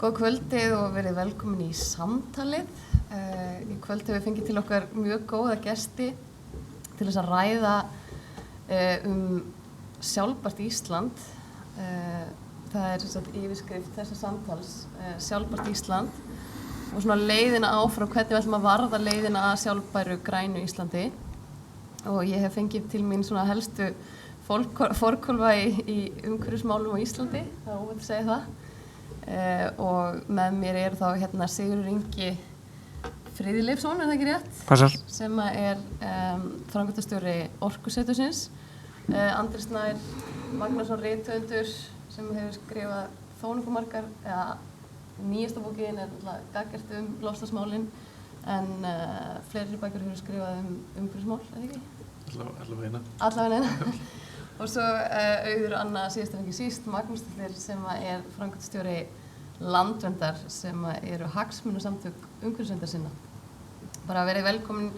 Góð kvöldið og verið velkomin í samtalið. Í kvöld hefur við fengið til okkar mjög góða gesti til þess að ræða sjálfbært Ísland. Það er yfirskrift þessa samtals, sjálfbært Ísland og svona leiðina áfram, hvernig við ætlum að varða leiðina að sjálfbæru grænu Íslandi. Og ég hef fengið til mín svona helstu forkólfa í umhverfismálum á Íslandi, það er óvænt að segja það. Og með mér þá hérna Sigurður Ingi Friðleifsson, er það ekki rétt? Passar. Sem framkvæmdastjóri Orkusetursins. Andri Snær Magnason rithöfundur sem hefur skrifað þónokkuð margar, nýjasta bókin gagngert loftslagsmálin, en fleiri bækur hefur skrifað umhverfismál, er það ekki? Allavega eina. Og svo Auður Anna síðast en ekki síst Magnúsdóttir sem framkvæmdastjóri Landverndar sem eru hagsmunasamtök umhverfisverndarsinna. Bara verið velkomin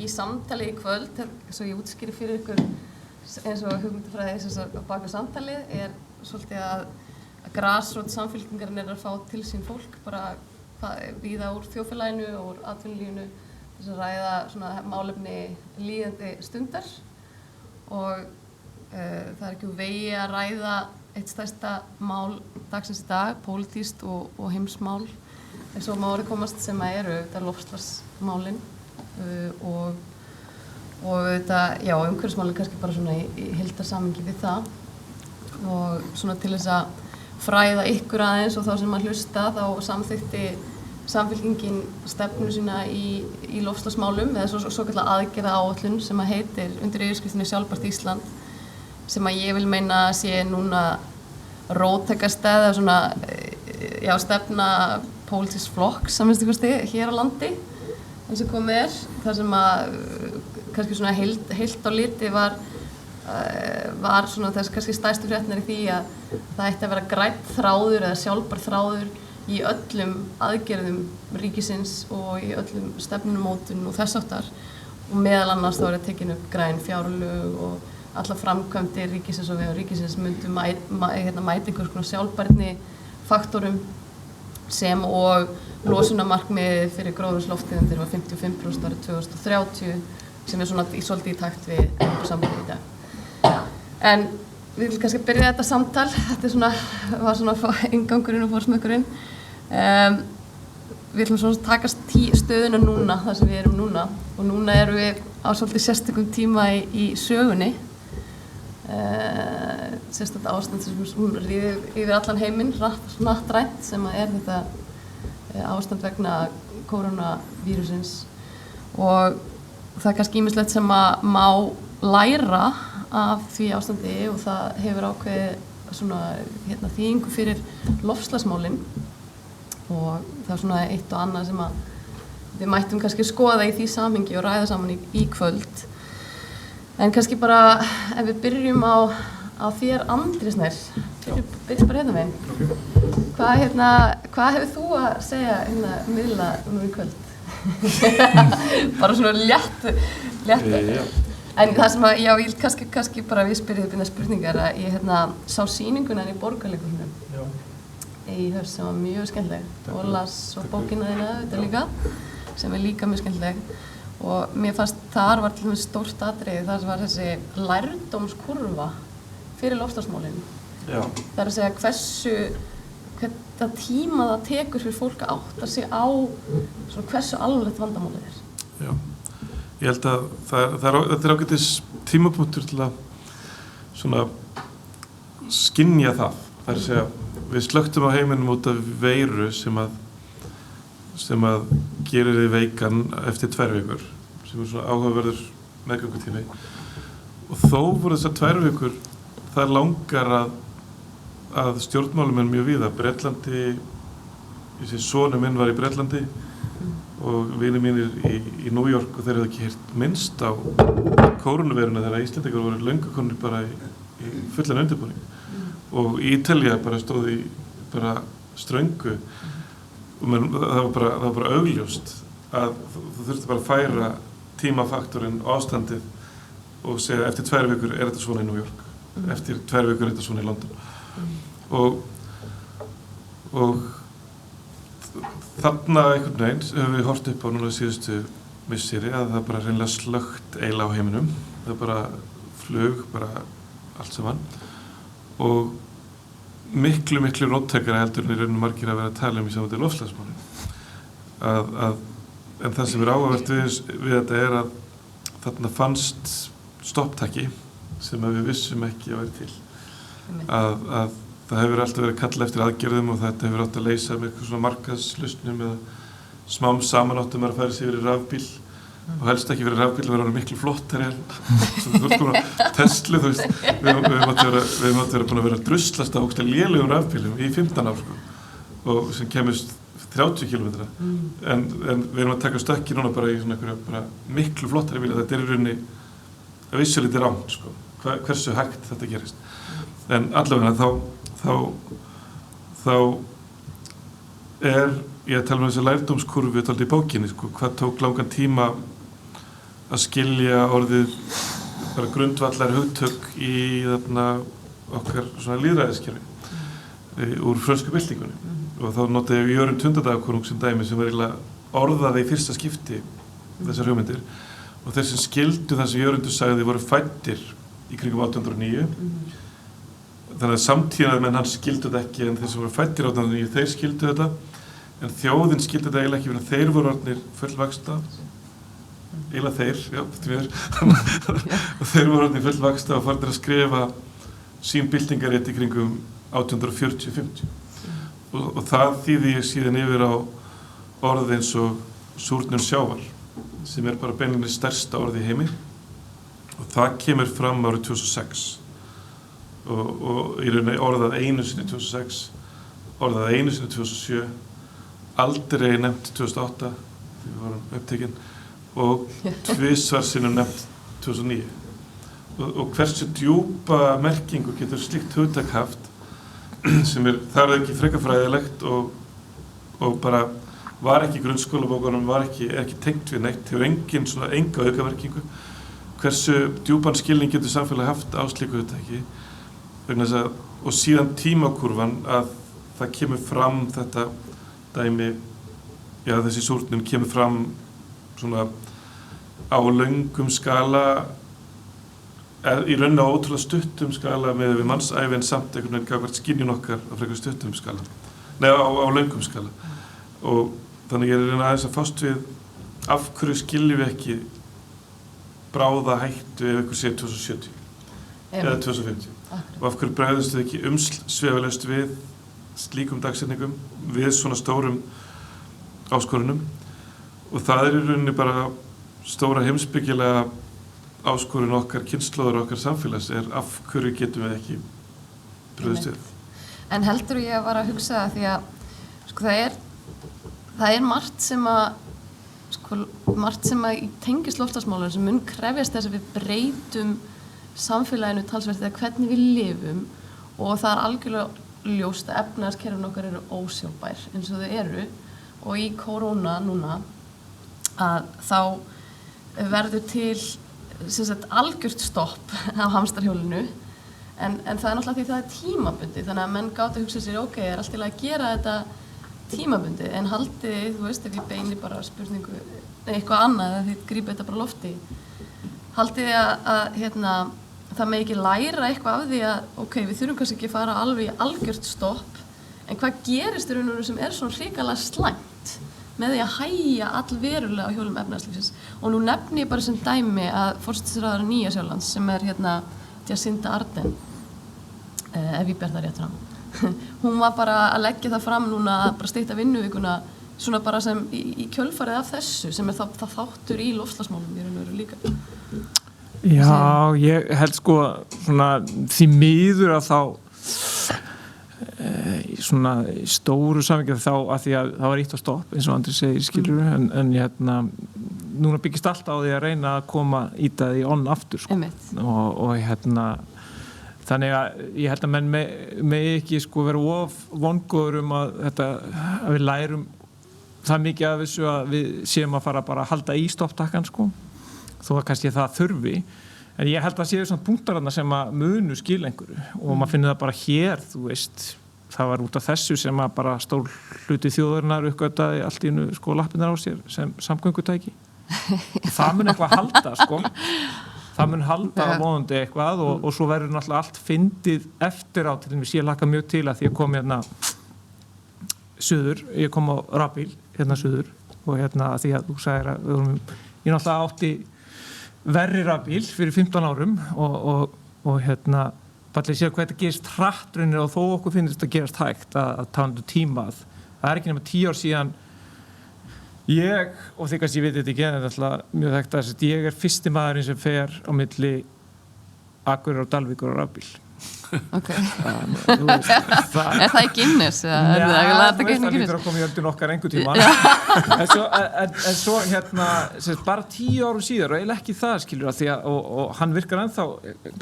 í samtali í kvöld, svo ég útskýri fyrir ykkur eins og hugmyndafræði á bak við samtalið svolítið að grasrót samfylkingarinn að fá til sín fólk bara víða úr þjóðfélaginu og úr atvinnulífinu þess að ræða svona málefni líðandi stundar og það ekki úr vegi að ræða eitt stærsta mál dagsins í dag, pólitískt og heimsmál eins og má orðið komast sem eru loftslagsmálin og umhverfismálin kannski bara svona í heildarsamhengi við það og svona til þess að fræða ykkur aðeins og þá sem að hlusta þá samþykkti Samfylkingin stefnu sína í loftslagsmálum eða svokallar aðgerðaáætlun sem að heitir undir yfirskriftinni Sjálfbært Ísland sem að ég vil meina að sé núna róttækasta eða svona stefna pólitísks flokks samvinnstukosti hér á landi eins og komið þar sem að kannski svona heilt á liti var svona þess kannski stærstu fréttirnar í því að það ætti að vera grænn þráður eða sjálfbær þráður í öllum aðgerðum ríkisins og í öllum stefnumótun og þess áttar og meðal annars þá tekin upp græn fjárlög og alla framkvæmdir ríkisins og við ríkisins myndu mæta einhvers konar sjálfbærni faktorum sem og losunarmarkmiðið fyrir gróðurhúsalofttegundir var 55% árið 2030 sem svona svolítið í takt við Evrópusambandið í dag. En við viljum kannski byrja þetta samtal, þetta var svona inngangurinn og forsmökkurinn. Við ætlum svona að taka stöðuna núna, þar sem við erum núna og núna erum við á svolítið sérstökum tíma í sögunni. Sérstakt ástand sem hún ríður yfir allan heiminn, hnattrænt sem þetta ástand vegna koronavírusins og það er kannski ýmislegt sem að má læra af því ástandi og það hefur ákveðið svona þýðingu fyrir loftslagsmálin og það er svona eitt og annað sem að við mættum kannski skoða í því samhengi og ræða saman í kvöld. En kannski bara ef við byrjum á þér Andri Snær, byrjum bara hérna megin. Hvað hefur þú að segja miðla nú í kvöld? Bara svona létt. En það sem að, ég vil kannski bara við spyrjum spurningar að ég sá sýninguna í Borgarleikhúsinu í haust sem var mjög skemmtileg og las svo bókina þína þetta líka sem líka mjög skemmtileg og mér fannst þar var til dæmis stórt atriði þar sem var þessi lærdómskurva fyrir loftslagsmálin. Það er að segja hversu tíma það tekur fyrir fólk að átta sig á svona hversu alvarlegt vandamálið er. Já. Ég held að þetta er ágætis tímapunktur til að svona skynja það. Það er að segja, við slökktum á heiminum út af veiru sem að gerir þig veikan eftir 2 vikur, sem svona áhugaverður meðgöngutími. Og þó voru þessar 2 vikur, það er langar að stjórnmálumenn mjög víða. Bretlandi, sonur minn var í Bretlandi og vinir mínir í New York og þeir hefðu ekki heyrt minnst á kórónuveiruna þegar Íslendingar voru löngu komnir bara í fullan undirbúning. Og Ítalía bara stóð í bara ströngu og það var bara augljóst að þú þurfti bara að færa tímafaktorinn ástandið og segja eftir 2 vikur er þetta svona í New York, eftir 2 vikur er þetta svona í London. Og þarna einhvern veginn höfum við hort upp á núna síðustu misseri að það bara hreinlega slökkt eiginlega á heiminum. Það bara flug, bara allt saman og miklu róttækara heldur en í rauninu margir að vera að tala í samvætti loftslagsmálin. En það sem áhugavert við þetta að þarna fannst stopptaki sem við vissum ekki að vera til. Að það hefur alltaf verið kallað eftir aðgerðum og þetta hefur átt að leysa með eitthvað svona markaðslausnum eða smám saman áttum að færa sig yfir í rafbíl og helst ekki verið rafbíl að vera miklu flottari sem þú komin á Tesla, þú veist, við mátti vera búin að vera að druslast á ógeðslega lélegum rafbílum í 15 ár sko, og sem kemist 30 km en við erum að taka stökki núna bara í svona einhverja bara miklu flottari bíla. Þetta í rauninni að vissu lítið rangt sko, hversu hægt þetta gerist. En allavega þá ég að tala þessi lærdómskurfu í bókinni, sko, hvað tók langan tíma að skilja orðið bara grundvallar hugtök í þarna okkar svona lýðræðiskerfi úr frönsku byltingunni. Og þá notaði ég Jörund Hundadagakonung sem dæmi sem var eiginlega orðaði í fyrsta skipti þessar hugmyndir og þeir sem skildu það sem Jörundur sagði voru fæddir í kringum 1809. Þannig að samtíðarmenn hans skildu þetta ekki en þeir sem voru fæddir 1809 þeir skildu þetta en þjóðin skildi þetta eiginlega ekki fyrir að þeir voru orðnir fullvaxta eiginlega þeir, og þeir voru orðnir fullvaxta og farnir að skrifa sín byltingarit í kringum 1840-50 og það þýði ég síðan yfir á orð eins og súrnun sjávar sem bara beinlínis stærsta orð í heimi og það kemur fram árið 2006 og í rauninni orðað einu sinni 2006, orðað einu sinni 2007, aldrei nefnt 2008 þegar við vorum upptekinn og tvisvar sinnum nefnt 2009 og hversu djúpa merkingu getur slíkt hugtak haft sem það ekki frekafræðilegt og bara var ekki í grunnskólabókunum, er ekki tengt við neitt, hefur enga aukamerkingu. Hversu djúpan skilning getur samfélag haft á slíku hugtaki og síðan tímakúrfan að það kemur fram þetta dæmi, þessi súrnun kemur fram svona á löngum skala í rauninni á ótrúlega stuttum skala með við mannsævi en samt einhvern veginn gagnvart skynjun okkar á frekar stuttum skala á löngum skala og þannig ég reyna aðeins að fást við af hverju skiljum við ekki bráða hættu ef ykkur sé 2070 eða 2050 og af hverju bregðumst við ekki umsvifalaust við slíkum dagsetningum við svona stórum áskorunum og það í rauninni bara stóra heimspekilega áskorun okkar kynslóðar okkar samfélags af hverju getum við ekki brugðist við. En heldur ég að var að hugsa því að sko það er margt sem að í tengist loftslagsmálum sem mun krefjast þess að við breytum samfélaginu talsvert eða hvernig við lifum og það er algjörlega ljóst að efnahagskerfin okkar eru ósjálfbær eins og þau eru og í korona núna að þá verður til algjört stopp á hamstarhjólinu en það er náttúrulega því það er tímabundið þannig að menn gátu að hugsa sér allt í lagi að gera þetta tímabundið en haldið, þú veist, ef ég beini bara spurningu eitthvað annað eða þið grípið þetta bara lofti haldið að það með ekki læra eitthvað af því að við þurfum kannski ekki að fara alveg í algjört stopp en hvað gerist í raun og veru sem er svona hrikalega slæmt með því að hægja allverulega á hjólum efnahagslífsins og nú nefni ég bara sem dæmi að forsætisráðherra Nýja-Sjálands sem er Jacinda Ardern ef ég ber það rétt fram hún var bara að leggja það fram núna að bara stytta vinnuvikuna svona bara sem í kjölfarið af þessu sem er það þáttur í loftslagsmálum í raun og veru líka. Já, ég held sko svona því miður að þá svona stóru samvikið þá að því að það var ítt á stopp eins og Andri segir skilur en núna byggist allt á því að reyna að koma ítað í onn aftur sko. og þannig að ég held að menn með ekki sko vera of vongóður að við lærum það mikið af þessu að við séum að fara bara að halda í stopptakkan sko þó að kannski það þurfi en ég held að séu svona punktarna sem að munu skila einhverju og maður finnir það bara hér þú veist það var út af þessu sem að bara stór hluti þjóðarinnar uppgötaði allt í einu sko lappirnar á sér sem samgöngutæki. Það mun eitthvað halda sko. Það mun halda á vonandi eitthvað og svo verður náttúrulega allt fyndið eftir á til þess ég hlakka mjög til að því ég kom hérna suður, ég kom á rafbíl hérna suður og hérna að því að þú sagðir að ég náttúrulega átti verri rafbíl fyrir 15 árum og hérna bara sér hvað þetta gerist hratt raunir og þó okkur finnst þetta gerast hægt að tala tímað. Það ekki nema 10 ár síðan ég, og því kannski ég veit þetta ekki en þetta er mjög þekkt að ég fyrsti maðurinn sem fer á milli Akureyrar og Dalvíkur á rafbíl. Ok. Það í Guinness? Það lítur að koma í öldin okkar einhver tíma. En svo hérna, bara 10 árum síðar og eiginlega ekki það skilur að því að, og hann virkar ennþá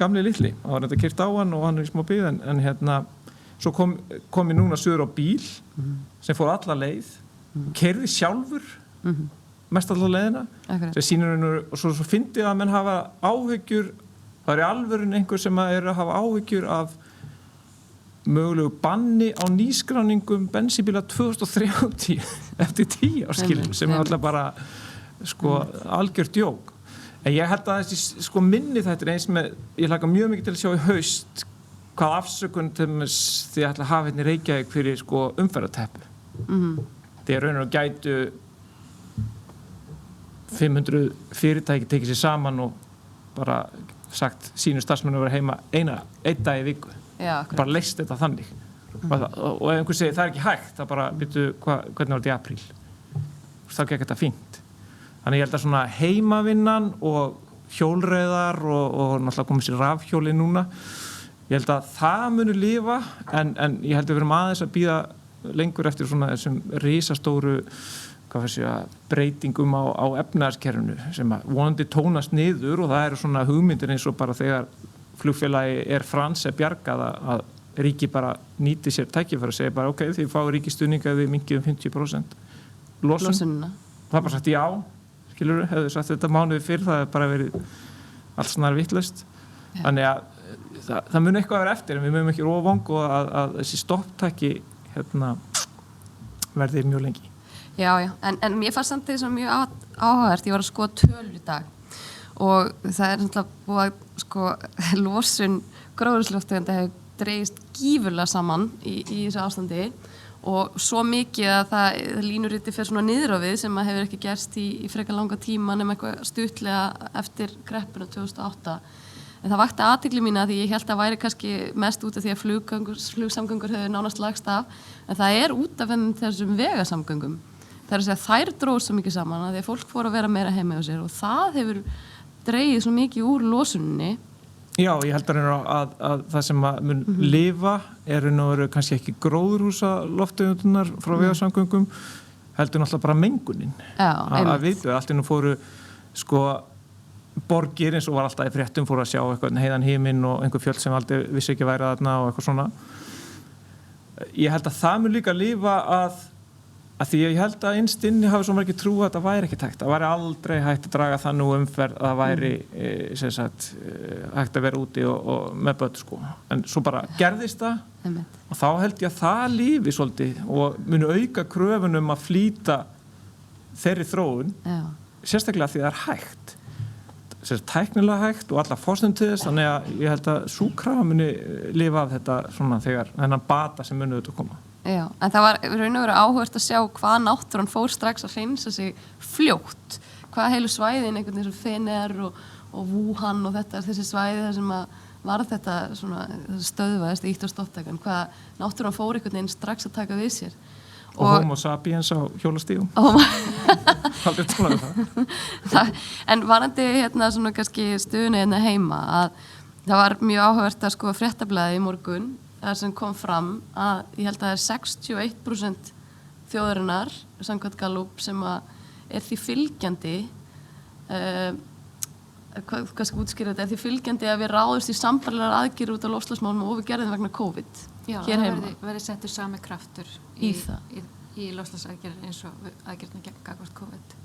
gamli litli og hann er keyrt á hann og hann er í smá byggð en hérna, svo kom ég núna suður á bíl sem fór alla leið keyrði sjálfur mest allar leiðina sem sýnir hennu og svo fyndið að menn hafa áhyggjur það í alvörun einhver sem að hafa áhyggjur af mögulegu banni á nýskráningum bensínbíla 2030 eftir 10 ár skilur sem er alltaf bara sko algjört djók en ég held að þessi sko minni þetta er eins með ég hlakka mjög mikið til að sjá í haust hvað afsökun til því að hafa hérna í Reykjavík fyrir sko umferðarteppu þegar raunir og gætu 500 fyrirtæki tekið sér saman og bara sagt sínu starfsmenn að vera heima einn dag í viku bara leyst þetta þannig og ef einhver segir það er ekki hægt það bara byrju hvernig var þetta í apríl þá gekk þetta fínt þannig ég held að svona heimavinnan og hjólreiðar og náttúrulega komið sér rafhjóli núna ég held að það muni lifa en ég held að við verum aðeins að bíða lengur eftir svona þessum risastóru breytingum á efnahagskerfinu sem að vonandi tónast niður og það eru svona hugmyndir eins og bara þegar flugfélagi Air France bjargað að ríki bara nýti sér tækifæri og segja bara ok, þið fáið ríkistuðning að þið minnkiðum 50% losunina. Það er bara sagt já, skilurðu, hefðu sagt þetta mánuði fyrr, það er bara verið allt snar vitlaust. Þannig að það mun eitthvað vera eftir en við munum ekki rófang og að þessi stopptæki verði mjög lengi. Já, en mér fannst samt því sem mjög áhugavert, ég var að skoða tölur í dag og það er náttúrulega búið að sko losun gróðurhúsalofttegunda hefur dregist gífurlega saman í þessu ástandi og svo mikið að það línuriti fer svona niður á við sem að hefur ekki gerst í frekar langa tíma nema eitthvað stuttlega eftir kreppuna 2008 en það vakti athygli mína því ég held að væri kannski mest út af því að flugsamgöngur hefur nánast lagst af en það er út af þessum vegasamgöngum það er að segja þær dróðst svo mikið saman að því að fólk fór að vera meira heima hjá sér og það hefur dregið svo mikið úr losuninni. Já, ég held að það sem að mun lifa er kannski ekki gróðurhúsaloftegundunar frá vegasamgöngum heldur náttúrulega bara mengunin að við allt innum fóru sko borgir eins og var alltaf í fréttum fóru að sjá eitthvað heiðan himinn og einhver fjöll sem aldrei vissi ekki væri þarna og eitthvað svona ég held að það mun líka lifa að því ég held að innst inni hafi svo margir trú að það væri ekki hægt. Það væri aldrei hægt að draga þannig umferð að það væri hægt að vera úti og með börn sko. En svo bara gerðist það og þá held ég að það lífi svolítið og muni auka kröfunum að flýta þeirri þróun sérstaklega því það er hægt. Tæknilega hægt og alla forsnum til þess þannig að ég held að sú krafa muni lifa af þetta svona þegar þennan bata sem muni auðvitað koma. Já, en það var raun og veru áhugavert að sjá hvað náttúran fór strax að hreinsa sig fljótt, hvað heilu svæðin einhvern veginn sem Fener og Wuhan og þetta þessi svæði þar sem að var þetta svona stöðvaðist ítt og stopptækan, hvað náttúran fór einhvern veginn strax að taka við sér og Homo sapiens á hjólastígum aldrei tónaði það en varandi svona kannski stöðunni heima að það var mjög áhugavert að sko fréttablaðið í morgun þar sem kom fram að ég held að það er 61% þjóðarinnar samkvæmt Gallup sem að því fylgjandi hvað skal útskýra þetta, því fylgjandi að við ráðumst í sambærilegar aðgerðir út af loftslagsmálum og við gerðum vegna COVID. Já, það verði settur sami kraftur í í loftslagsaðgerðir eins og aðgerðina gegn gagnvart COVID.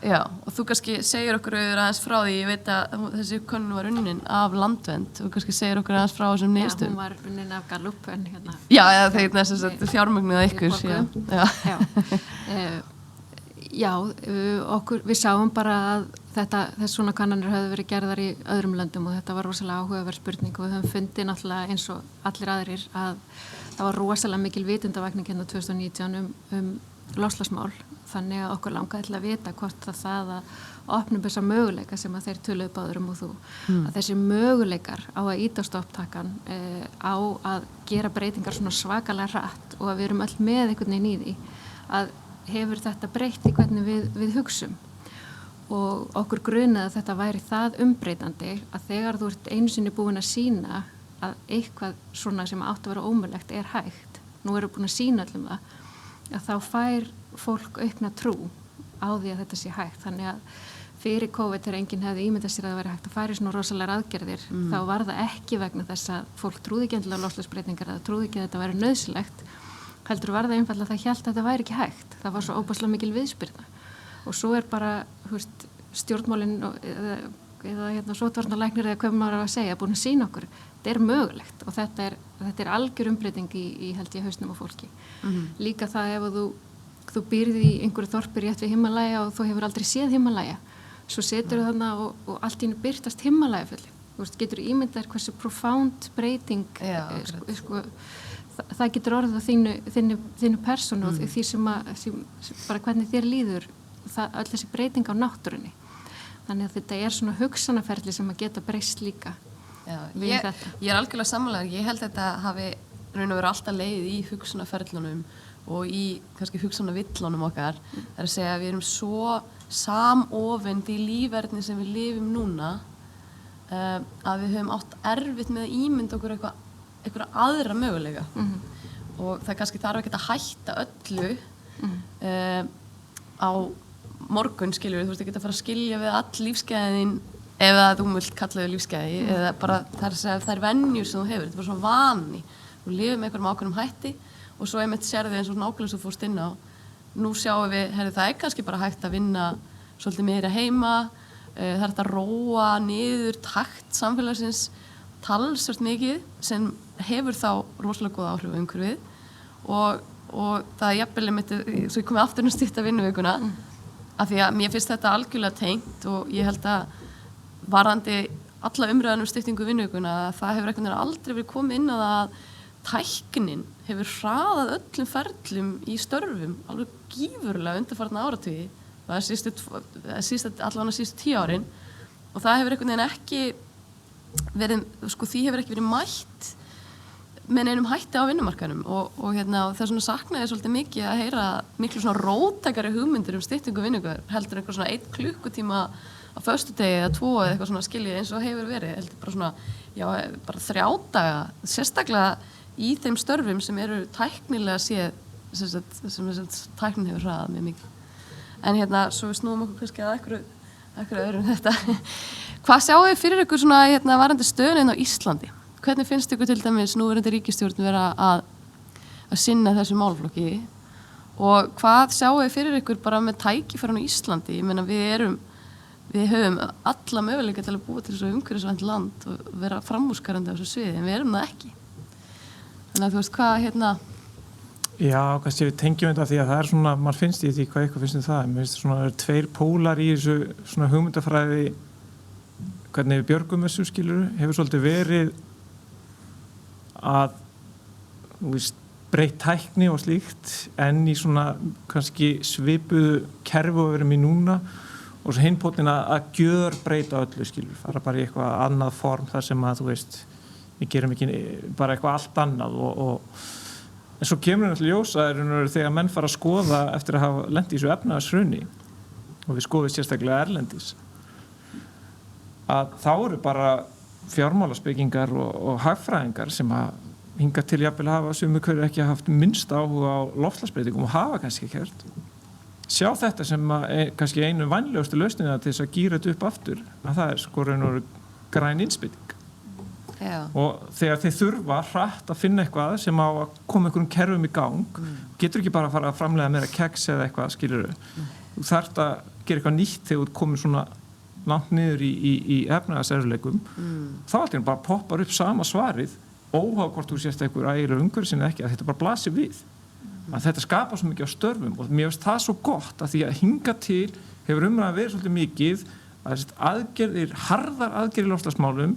Já, og þú kannski segir okkur aðeins frá því, ég veit að þessi könnun var unnin af Landvernd, þú kannski segir okkur aðeins frá þessum niðurstöðum. Já, hún var unnin af Gallup en hérna. Já, þegar þess að fjármögnuð ykkur. Við sáum bara að þess svona kannanir höfðu verið gerðar í öðrum löndum og þetta var rosalega áhugaverð spurning og við höfum fundið náttúrulega eins og allir aðrir að það var rosalega mikil vitundavakning hérna 2019 loftslagsmál. Þannig að okkur langaði til að vita hvort það að opnum þessa möguleika sem að þeir töluðu báður og þú að þessi möguleikar á að ýta á stopptakan á að gera breytingar svona svakalega hratt og að við erum öll með einhvern veginn í því að hefur þetta breytt í hvernig við hugsum og okkur grunaði að þetta væri það umbreytandi að þegar þú ert einu sinni búin að sýna að eitthvað svona sem átt að vera ómögulegt hægt, nú erum við búin að sýna öllum það að þá fær fólk aukna trú á því að þetta sé hægt. Þannig að fyrir COVID þegar enginn hefði ímyndað sér að það væri hægt að fara í svona rosalega aðgerðir, þá var það ekki vegna þess að fólk trúði ekki endilega á loftslagsbreytingar eða trúði ekki að þetta væri nauðsynlegt, heldur var það einfaldlega að það hélt að þetta væri ekki hægt. Það var svo óbáslega mikil viðspyrna. Og svo bara, stjórnmálin eða sóttvarnalæknir eða hvað maður á að segja, búin að sýna okkur, þetta mögulegt og þetta algjör umbreyting í held ég hausnum á fólki. Líka það ef þú býrð í einhverju þorpi rétt við Himalaya og þú hefur aldrei séð Himalaya, svo setur þú þarna og allt í einu birtast Himalaya fulli. Þú getur ímyndað hversu profound breyting, það getur orðið á þínu persónu og því sem bara hvernig þér líður, öll þessi breyting á náttúrunni. Þannig að þetta svona hugsanaferli sem að geta breyst líka. Já, ég algjörlega sammála, ég held að þetta hafi raun og veru alltaf leið í hugsanaferlunum og í kannski hugsanavillunum okkar, það að segja að við erum svo samofend í lífverðni sem við lifum núna að við höfum átt erfitt með að ímynda okkur einhverja aðra möguleika og það kannski þarf ekki að hætta öllu á morgun skilur við, þú veist ekki að fara að skilja við all lífsgæðin ef þú vilt kalla þau lífsgæði eða bara það er venjur sem þú hefur, þetta er bara svona vani, þú lifir með einhverjum ákveðnum hætti og svo einmitt sérðu eins og nákvæmlega sem þú fórst inn á, nú sjáum við, það er kannski bara hægt að vinna svolítið meira heima, það er hægt að róa niður takt samfélagsins talsvert mikið sem hefur þá rosalega góð áhrif á umhverfið og það er jafnvel einmitt, svo ég komið aftur að stýtta vinnuvikuna af því að mér finnst þetta algjörlega tengt og ég held að varandi alla umræðan styttingu vinnuvikuna það hefur einhvern veginn aldrei verið komið inn á það að tæknin hefur hraðað öllum ferlum í störfum alveg gífurlega undanfarna áratugi það er allavega síðustu 10 árin og það hefur einhvern veginn ekki verið, því hefur ekki verið mætt með neinum hætti á vinnumarkaðnum og það er svona saknaði svolítið mikið að heyra miklu svona róttækari hugmyndir styttingu vinnuvikar heldur einhver svona 1 klukkutíma á föstudegi eða 2 eða eitthvað svona skiljið eins og hefur verið heldur bara svona, bara 3 daga sérstaklega í þeim störfum sem eru tæknilega séð sem tæknin hefur hraðað mjög mikið en svo við snúum okkur kannski að einhverju öðrum þetta hvað sjáu þið fyrir ykkur svona varandi stöðun á Íslandi? Hvernig finnst ykkur til dæmis núverandi ríkisstjórn vera að sinna þessu málflokki og hvað sjáu þið fyrir ykkur bara með tækifærin á Íslandi? Ég meina við höfum alla möguleika til að búa til þessu umhverfisvænt land og vera framúrskarandi á þessu sviði en við erum það ekki. Þannig að þú veist hvað Já, kannski við tengjum þetta því að það er svona, maður finnst í því hvað eitthvað finnst það, mér finnst svona það eru 2 pólar í þessu svona hugmyndafræði hvernig við björgum þessu skilur hefur svolítið verið að breytt tækni og slíkt en í svona kannski svipuðu kerfi og við erum í núna og svo hinpótinn að gjörbreyta öllu skilur, fara bara í eitthvað annað form þar sem að við gerum ekki bara eitthvað allt annað en svo kemur við alltaf ljós að þegar menn fara að skoða eftir að hafa lent í þessu efnahagshruni og við skoðum sérstaklega erlendis að þá eru bara fjármálaspekingar og hagfræðingar sem að hinga til jafnvel hafa sumir hverju ekki haft minnst áhuga á loftslagsbreytingum og hafa kannski ekki hert sjá þetta sem kannski einu vænlegustu lausnina til þess að gíra þetta upp aftur að það er raun og veru græn innspýting. og þegar þeir þurfa hratt að finna eitthvað sem á að koma einhverjum kerfum í gang getur ekki bara að fara að framleiða meira keks eða eitthvað, skilurðu. Þú þarft að gera eitthvað nýtt þegar þú ert komin svona langt niður í efnahagserfiðleikum. Þá allt í einu bara poppar upp sama svarið óháð hvort þú sést einhver ægilegur umhverfis sinni ekki, að þetta bara blasir við. Að þetta skapar svo mikið á störfum og mér finnst það svo gott að því að hinga til hefur umræðan verið svolítið mikið að harðar aðgerðir í loftslagsmálum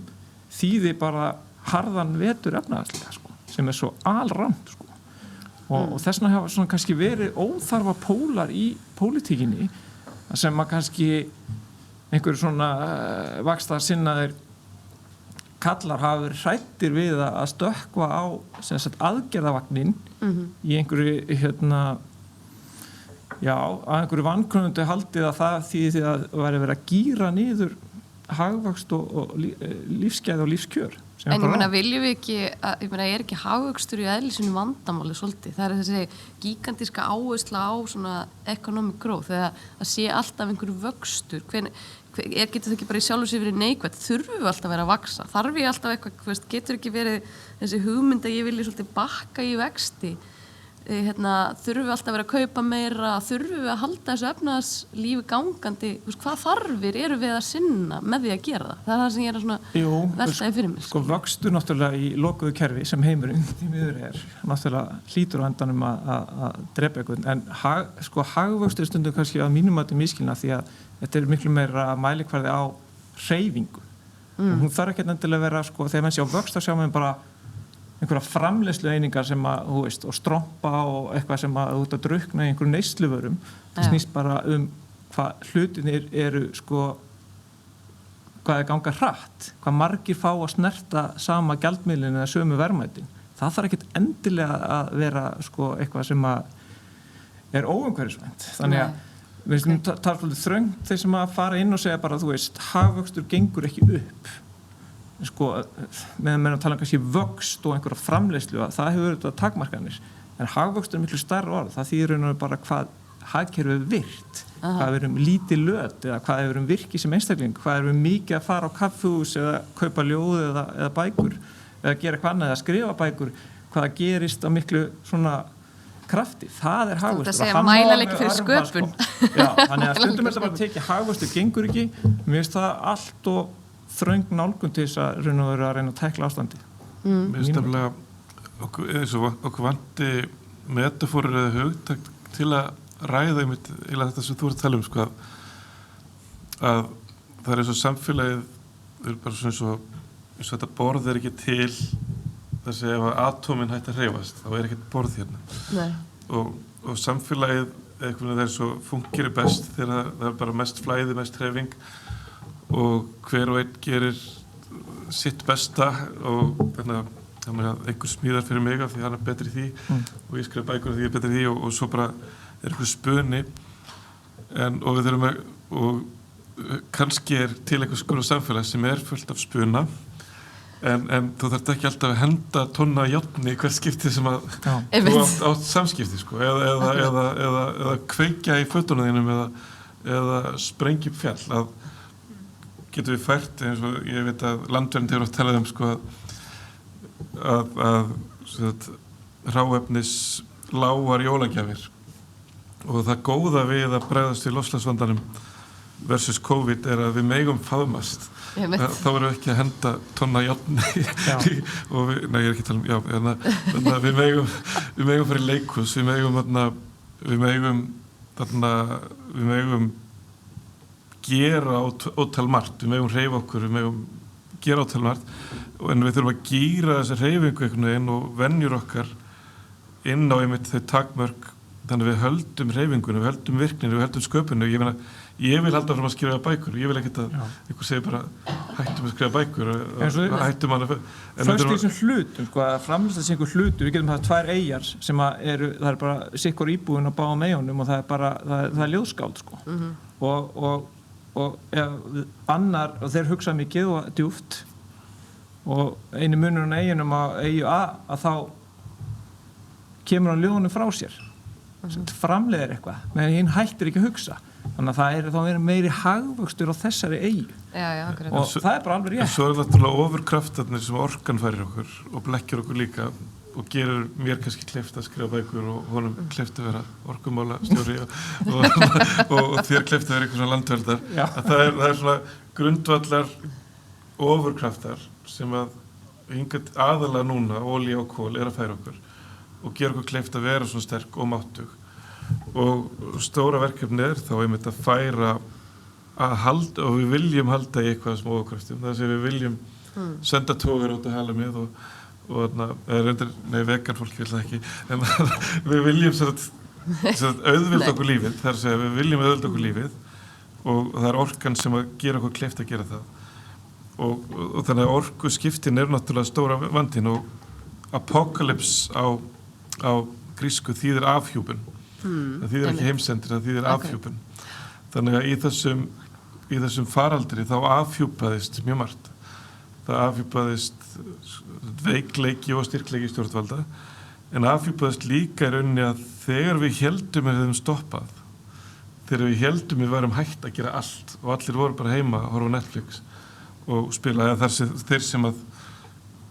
þýði bara harðan vetur efnahagslega, sko, sem svo alrangt, sko. Og þess vegna hafa svona kannski verið óþarfa pólar í pólitíkinni sem að kannski einhverju svona vaxtarsinnaðir kallar hafa verið hræddir við að stökkva á sem sagt aðgerðavagnin í einhverju að einhverju vankunnandi haldið að það þýði að væri verið að gíra niður hagvöxt og lífsgæði og lífskjör. En ég meina, viljum við ekki, er ekki hagvöxtur í eðlisinu vandamáli svolítið? Það þessi gigantíska áhersla á svona economic growth, þegar að sé alltaf einhverju vöxtur. Getur það ekki bara í sjálfu sér verið neikvætt? Þurfum við alltaf að vera að vaxa? Þarf ég alltaf eitthvað, getur ekki verið þessi hugmynd að ég vilji svolítið bakka í vexti? Þurfum við alltaf að vera að kaupa meira, þurfum við að halda þessu efnahagslífi gangandi, hvað þarfir eru við að sinna með því að gera það? Það er það sem ég er að veltaði fyrir mig. Sko vöxtur náttúrulega í lokuðu kerfi sem heimurinn því miður náttúrulega hlýtur á endanum að drepa eitthvað, en hagvöxtur er stundum kannski að mínum að þetta miskilna því að þetta er miklu meira mælikvarði á hreyfingu. Hún þarf ekki endilega að vera, þegar menn sé á vöxt þá sjá menn bara einhverja framleiðslu einingar sem að, þú veist, og strompa og eitthvað sem að þú ert að drukna í einhverjum neysluvörum. Það snýst bara hvað hlutinir eru, hvað ganga hratt, hvað margir fá að snerta sama gjaldmiðlinn eða sömu verðmætin. Það þarf ekkert endilega að vera, eitthvað sem að er óumhverfisvænt. Þannig að við slum tala svolítið þröngt þeir sem að fara inn og segja bara, þú veist, hagvöxtur gengur ekki upp. Meðan tala kannski vöxt og einhverja framleiðslu, það hefur auðvitað takmarkanir, en hagvöxtur er miklu stærra orð, það þýðir bara hvað hagkerfið virt, hvað við erum lítið löt eða hvað við erum virki sem einstakling, hvað við erum mikið að fara á kaffihús eða kaupa ljóð eða bækur eða gera eitthvað annað eða skrifa bækur, hvað gerist á miklu svona krafti, það er hagvöxtur. Það segja mælanleiki fyrir sköpun. Já, þannig að stundum þetta bara tekið hagvöxtur gengur ekki, mér finnst það allt og þröng nálgun til þess að reyna að tækla ástandi. Mér finnst nefnilega okkur vanti metafórir eða hugtak til að ræða þetta sem þú ert að tala um, að það er eins og samfélagið er bara svona eins og þetta borð er ekki til þess að ef atómin hætti að hreyfast þá er ekkert borð hérna. Og samfélagið eitthvað það er svo fungir best þegar það er bara mest flæði, mest hreyfing og hver og einn gerir sitt besta og þannig að einhver smíðar fyrir mig af því hann er betri í því og ég skrifa bækur af því ég er betri í því og svo bara er einhver spuni og við þurfum og kannski er til einhvers konar samfélag sem er fullt af spuna en þú þarft ekki alltaf að henda tonna járni í hvert skipti sem að þú átt samskipti eða kveikja í fötunum þínum eða sprengja upp fjall að getum við fært eins og ég veit að landvernd hefur átt talað að hráefnis lágar jólagjafir og það góða við að bregðast við loftslagsvandanum versus COVID er að við megum faðmast þá erum við ekki að henda tonna járni og ég er ekki að tala um við megum fara í leikhús við megum gera ótal margt, við megum hreyfa okkur, við megum gera ótal margt en við þurfum að gíra þessa hreyfingu einhvern veginn og venjur okkar inn á einmitt þau takmörk þannig við höldum hreyfingunum, við höldum virkninu, við höldum sköpuninu ég vil halda fram að skrifa bækur ég vil ekkert að einhver segir bara hættum að skrifa bækur hættum að fyrst í þessum hlutum, að framlýsta þessi einhver hlutur, við getum það 2 eyjar sem það er bara sikkur íbúin á báðum eyjunum og það er bara, það er ljóðskáld og annar, og þeir hugsa mikið og djúpt og einu munurinn á eyjunum á eyju A að þá kemur hann ljóðunum frá sér framleiðir eitthvað, menn hinn hættir ekki að hugsa þannig að það þá verið meiri hagvöxtur á þessari eyju og það bara alveg rétt. Svo náttúrulega ofurkraftarnir sem orkan færir okkur og blekkjur okkur líka og gerur mér kannski kleift að skrifa bækur og honum kleift að vera orkumálastjóri og þér kleift að vera einhvern svona landverðar. Það er svona grundvallar ofurkraftar sem að hingað aðalega núna, olía og kol, að færa okkur og gera okkur kleift að vera svona sterk og máttug. Og stóra verkefni þá einmitt að færa að halda, og við viljum halda í eitthvað sem ofurkraftum. Það sem við viljum senda tógar út að hala með og vegan fólk vil það ekki, en við viljum auðvelda okkur lífið, það að segja við viljum auðvelda okkur lífið og það er orkan sem að gera okkur kleift að gera það. Og þannig að orkuskiptin náttúrulega stóra vandinn og apocalypse á grísku þýðir afhjúpun. Það þýðir ekki heimsendir, það þýðir afhjúpun. Þannig að í þessum faraldri þá afhjúpaðist mjög margt. Það afhjúpaðist veikleiki og styrkleiki stjórnvalda, en afhjúpaðist líka í rauninni að þegar við héldum við höfum stoppað, þegar við héldum við værum hægt að gera allt og allir voru bara heima að horfa á Netflix og spila, eða þeir sem að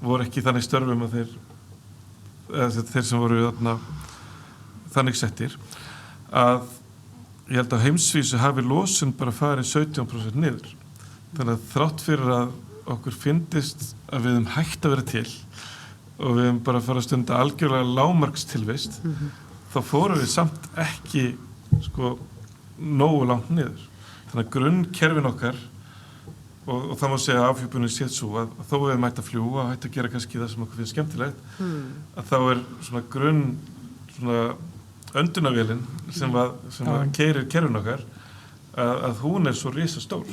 voru ekki þannig störfum að þeir sem voru þannig settir, að ég held að heimsvísu hafi losun bara farið 17% niður. Þannig að þrátt fyrir að okkur fyndist að við höfum hægt að vera til og við höfum bara að fara að stunda algjörlega lágmarkstilvist, þá fórum við samt ekki nógu langt niður. Þannig að grunnkerfin okkar og það má segja að afhjúpunin sé svo að þó við höfum hægt að fljúga og hægt að gera kannski það sem okkur finnst skemmtilegt, að þá er svona öndunavélin sem að keyrir kerfin okkar, að hún er svo risastór.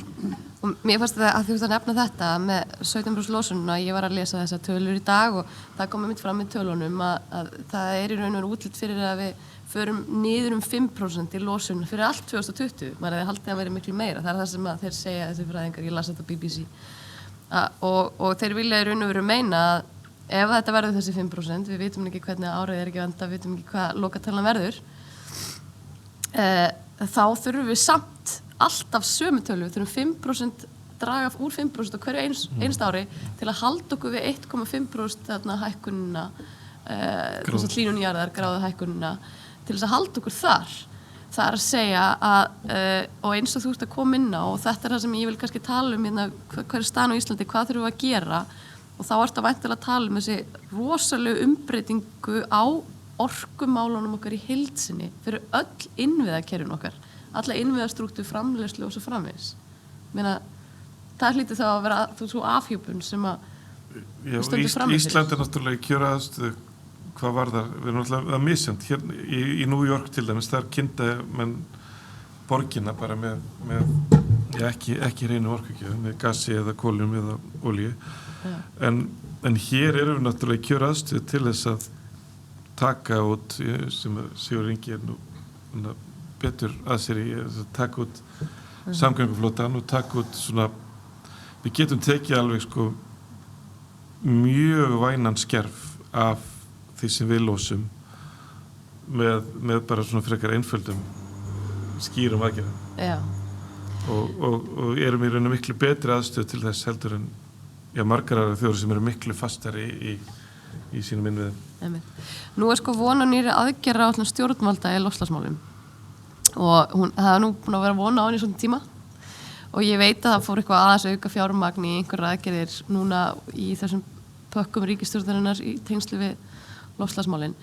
Og mér fannst það að þú veist að nefna þetta með 17% losununa, ég var að lesa þessa tölur í dag og það kom einmitt fram í tölunum að það í raun og veru útlit fyrir að við förum niður 5% í losun fyrir allt 2020. Maður hefði haldið að vera miklu meira. Það er það sem þeir segja, þessi fræðingar, ég las þetta á BBC. Og þeir vilja í raun og veru meina að ef þetta verður þessi 5%, við vitum ekki hvernig árið ekki vanda, við vitum ekki hvað lokatalan verður, þá þurfum við samt alltaf sömu tölu, við þurfum 5% draga úr 5% á hverju einst ári til að halda okkur við 1,5% hækkunina, hlýnun gráðu hækkunina, til þess að halda okkur þar. Það er að segja að, og eins og þú ert að koma inn á, og þetta er það sem ég vil kannski tala um hérna, hvað er staðan á Íslandi, hvað þurfum við að gera, og þá ert að væntanlega að tala um þessi rosalegu umbreytingu á orkumálunum okkar í heild sinni fyrir öll innviðakerfin okkar, alla innviðastruktúr, framleiðslu og svo framvegis. Meina, það hlýtur þá að vera svo afhjúpun sem að stöndum fram með Ísland er náttúrulega í kjöraðastu, hvað var það? Við erum náttúrulega að misjönd. Hér í New York til dæmis, þar kynnta menn borgina bara með ekki hreinu orkugjöf, með gasi eða kóljum eða olíu. En hér erum við náttúrulega í kjöraðastu til þess að taka út, sem Sigur Ingi er nú betur að sér í, að taka út samgönguflotan og taka út svona, við getum tekið alveg mjög vænan skerf af því sem við losum með bara svona frekar einföldum skýrum aðgerðum. Og erum í raun og miklu betri aðstöð til þess heldur en margar aðra þjóðir sem eru miklu fastari í sínum innviðum. Nú er vona nýri aðgerða á stjórnvalda í loftslagsmálum og það er nú búin að vera vona á henni svona tíma og ég veit að það fór eitthvað aðeins auka fjármagn í einhverjar aðgerðir núna í þessum pökkum ríkisstjórnarinnar í tengslu við loftslagsmálin.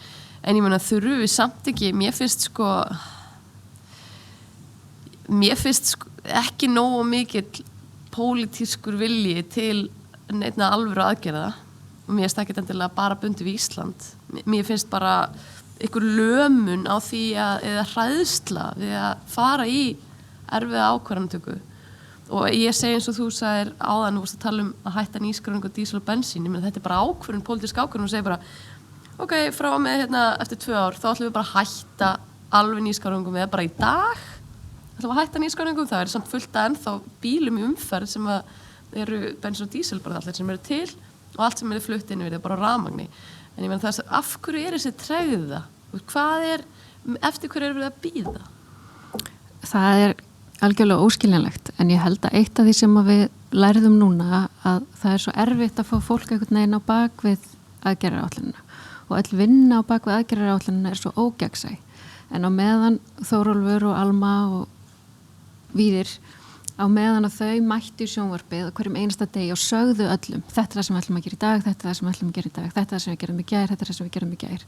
En ég meina þurfum við samt ekki, mér finnst ekki nógu mikill pólitískur vilji til neinna alvöru aðgerða og mér finnst ekki endilega bara bundið við Ísland. Mér finnst bara einhver lömun á því eða hræðsla við að fara í erfiða ákvarðanatöku. Og ég segi eins og þú sagðir áðan, þú varst að tala um að hætta nýskráningu á dísil og bensín. Ég meina þetta er bara ákvörðun, pólitísk ákvörðun og segir bara ok, frá og með eftir 2 ár þá ætlum við bara að hætta alveg nýskráningum eða bara í dag ætlum við að hætta nýskráningum, það er samt fullt að ennþá bílum í umferð sem eru bensín og dísil bara allir sem eru til og allt sem eru flutt inn við er bara á rafmagni. En ég meina það er af hverju er þessi tregða? Hvað er, eftir hverju er við að bíða? Það er algjörlega óskiljanlegt, en ég held að eitt af því sem að við lærðum núna að það svo erfitt að fá fólk einhvern veginn á bakvið aðgerðaráætlunina og öll vinna á bakvið aðgerðaráætlunina svo ógegnsæ, en á meðan Þórólfur og Alma og Víðir, á meðan að þau mættu í sjónvarpið á hverjum einasta degi og sögðu öllum, þetta það sem við ætlum að gera í dag, þetta það sem við ætlum að gera í dag, þetta það sem við gerum í gær, þetta það sem við gerum í gær,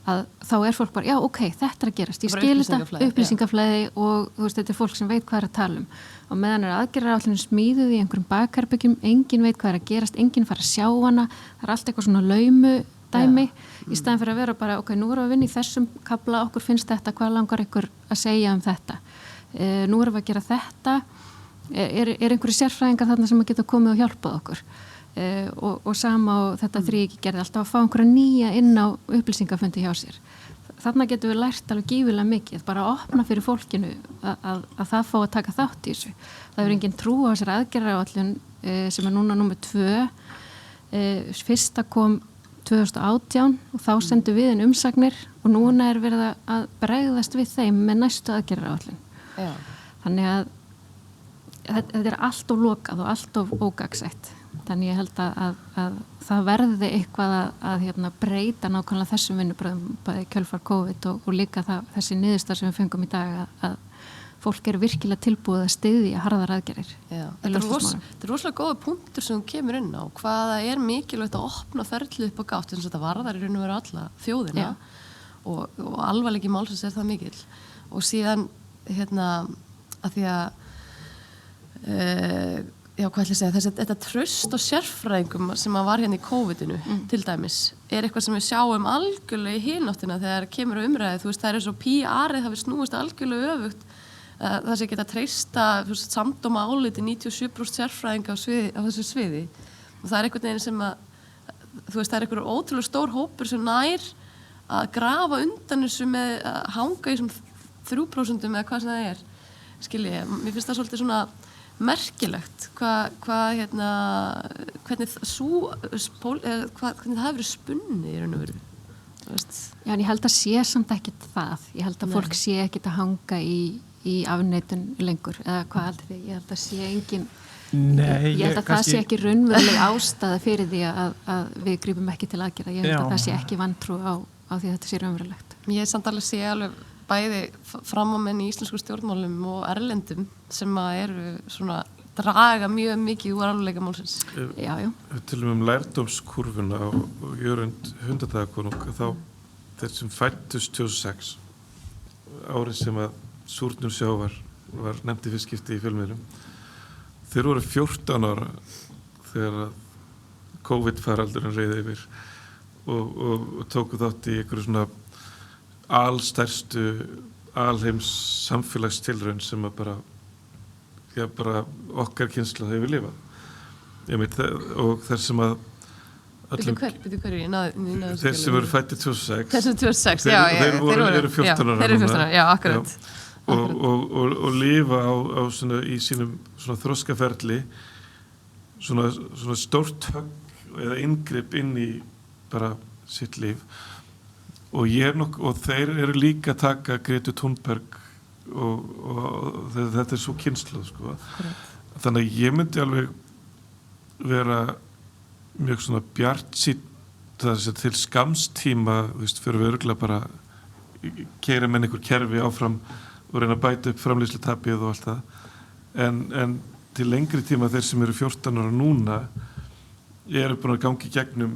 að þá fólk bara, já, ok, þetta að gerast, ég skil þetta, upplýsingaflæði og þú veist, þetta fólk sem veit hvað að tala og meðan aðgerðaráætlunin smíðuð í einhverjum bakherbergjum, enginn veit hvað að gerast, enginn fara að sjá hana, það allt eitthvað svona laumu dæmi, í staðin fyrir að vera bara, ok, nú erum við að vinna í þessum kafla, okkur finnst þetta, hvað langar ykkur að segja þetta, nú erum við að gera þetta, einhverju sérfræðingar þarna sem að geta komið og hjálpað okkur. Og sama og þetta þríki gerði alltaf að fá einhverja nýja inn á upplýsingafundi hjá sér. Þarna getum við lært alveg gífilega mikið, bara að opna fyrir fólkinu að það fá að taka þátt í þessu. Það hefur engin trú á þessari aðgerðaráætlun sem núna númer 2. Fyrsta kom 2018 og þá sendum við inn umsagnir og núna verið að bregðast við þeim með næstu aðgerðaráætlun. Þannig að þetta allt of lokað og allt of ógagsætt. Þannig ég held að það verði eitthvað að breyta nákvæmlega þessum vinnubröðum bæði kjölfar COVID og líka þessi niðurstöður sem við fengum í dag að fólk virkilega tilbúið að styðja harðar aðgerðir. Þetta er rosalega góða punktur sem þú kemur inn á, hvaða mikilvægt að opna ferli upp á gátt eins og þetta varðar í raun og veru alla þjóðina og alvarleiki málsins það mikil og síðan að því að hvað ætla ég að segja, þetta traust og sérfræðingum sem var hérna í COVID-inu til dæmis, eitthvað sem við sjáum algjörlega í hináttina þegar kemur á umræði, þú veist, það svo PR-ið hafi snúist algjörlega öfugt, það sé geta treysta samdóma áliti 97% sérfræðinga á þessu sviði og það einhvern veginn sem að, þú veist, það einhver ótrúlega stór hópur sem nær að grafa undan þessu með að hanga í svona 3% eða hvað sem það skilji, mér finnst það svolítið svona merkilegt hvernig hvernig það hefur verið spunnið í raun og veru. Já, en ég held að sé samt ekkit það. Ég held að fólk sé ekkit að hanga í afneitun lengur eða hvað heldur þið? Ég held að sé engin ég held að það sé ekki raunveruleg ástæða fyrir því að við grípum ekki til aðgerða. Ég held að það sé ekki vantrú á því að þetta sé raunverulegt. Ég samt alveg sé alveg bæði framámenn í íslensku stjórnmálum og erlendum sem eru svona draga mjög mikið úr alvarleika málsins. Við tölum lærdómskurvuna og Jörund Hundadagakonung, þá þeir sem fæddust 2006, árið sem að súrnun sjávar var nefnt í fyrst skipti í fjölmiðlum, þeir voru 14 ára þegar að COVID-faraldurinn reiði yfir og tóku þátt í einhverju svona alstærstu alheims samfélagstilraun sem að bara okkar kynslóð hefur lifað. Og þeir sem að þeir sem eru fæddir 2006 þeir eru 14 ára núna. Já, akkurat. Og lifa á svona, í sínum svona þroskaferli svona stórt högg eða inngrip inn í bara sitt líf. Og þeir eru líka að taka Gretu Thunberg og þetta svo kynslóð, sko. Þannig að ég myndi alveg vera mjög svona bjartsýnn til skamstíma, þú veist, fyrir við örugglega bara keyra með einhver kerfi áfram og reyna að bæta upp framleiðslutapið og allt það. En til lengri tíma þeir sem eru 14 ára núna eru búin að gangi gegnum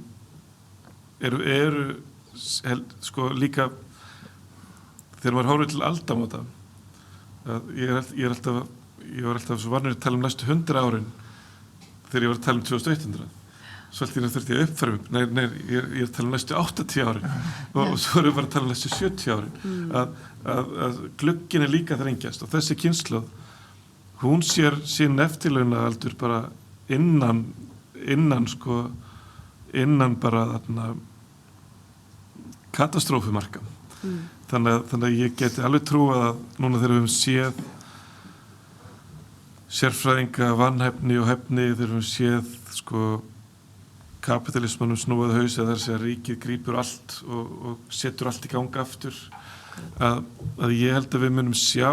eru sko líka þegar maður horfir til aldamóta ég var alltaf svo varnur að tala næstu 100 árin þegar ég var að tala 2100 svolítið þurfti ég að uppfæra ég er að tala næstu 80 árin og svo erum við bara að tala næstu 70 árin að glugginn líka þrengjast og þessi kynslóð hún sér sín eftirlauna aldur bara innan bara þarna katastrófumarka. Þannig að ég geti alveg trúað að núna þegar við höfum séð sérfræðinga vanhæfni og hæfni, þegar við höfum séð sko kapitalismanum snúað haus eða þess að ríkið grípur allt og setur allt í gang aftur að ég held að við munum sjá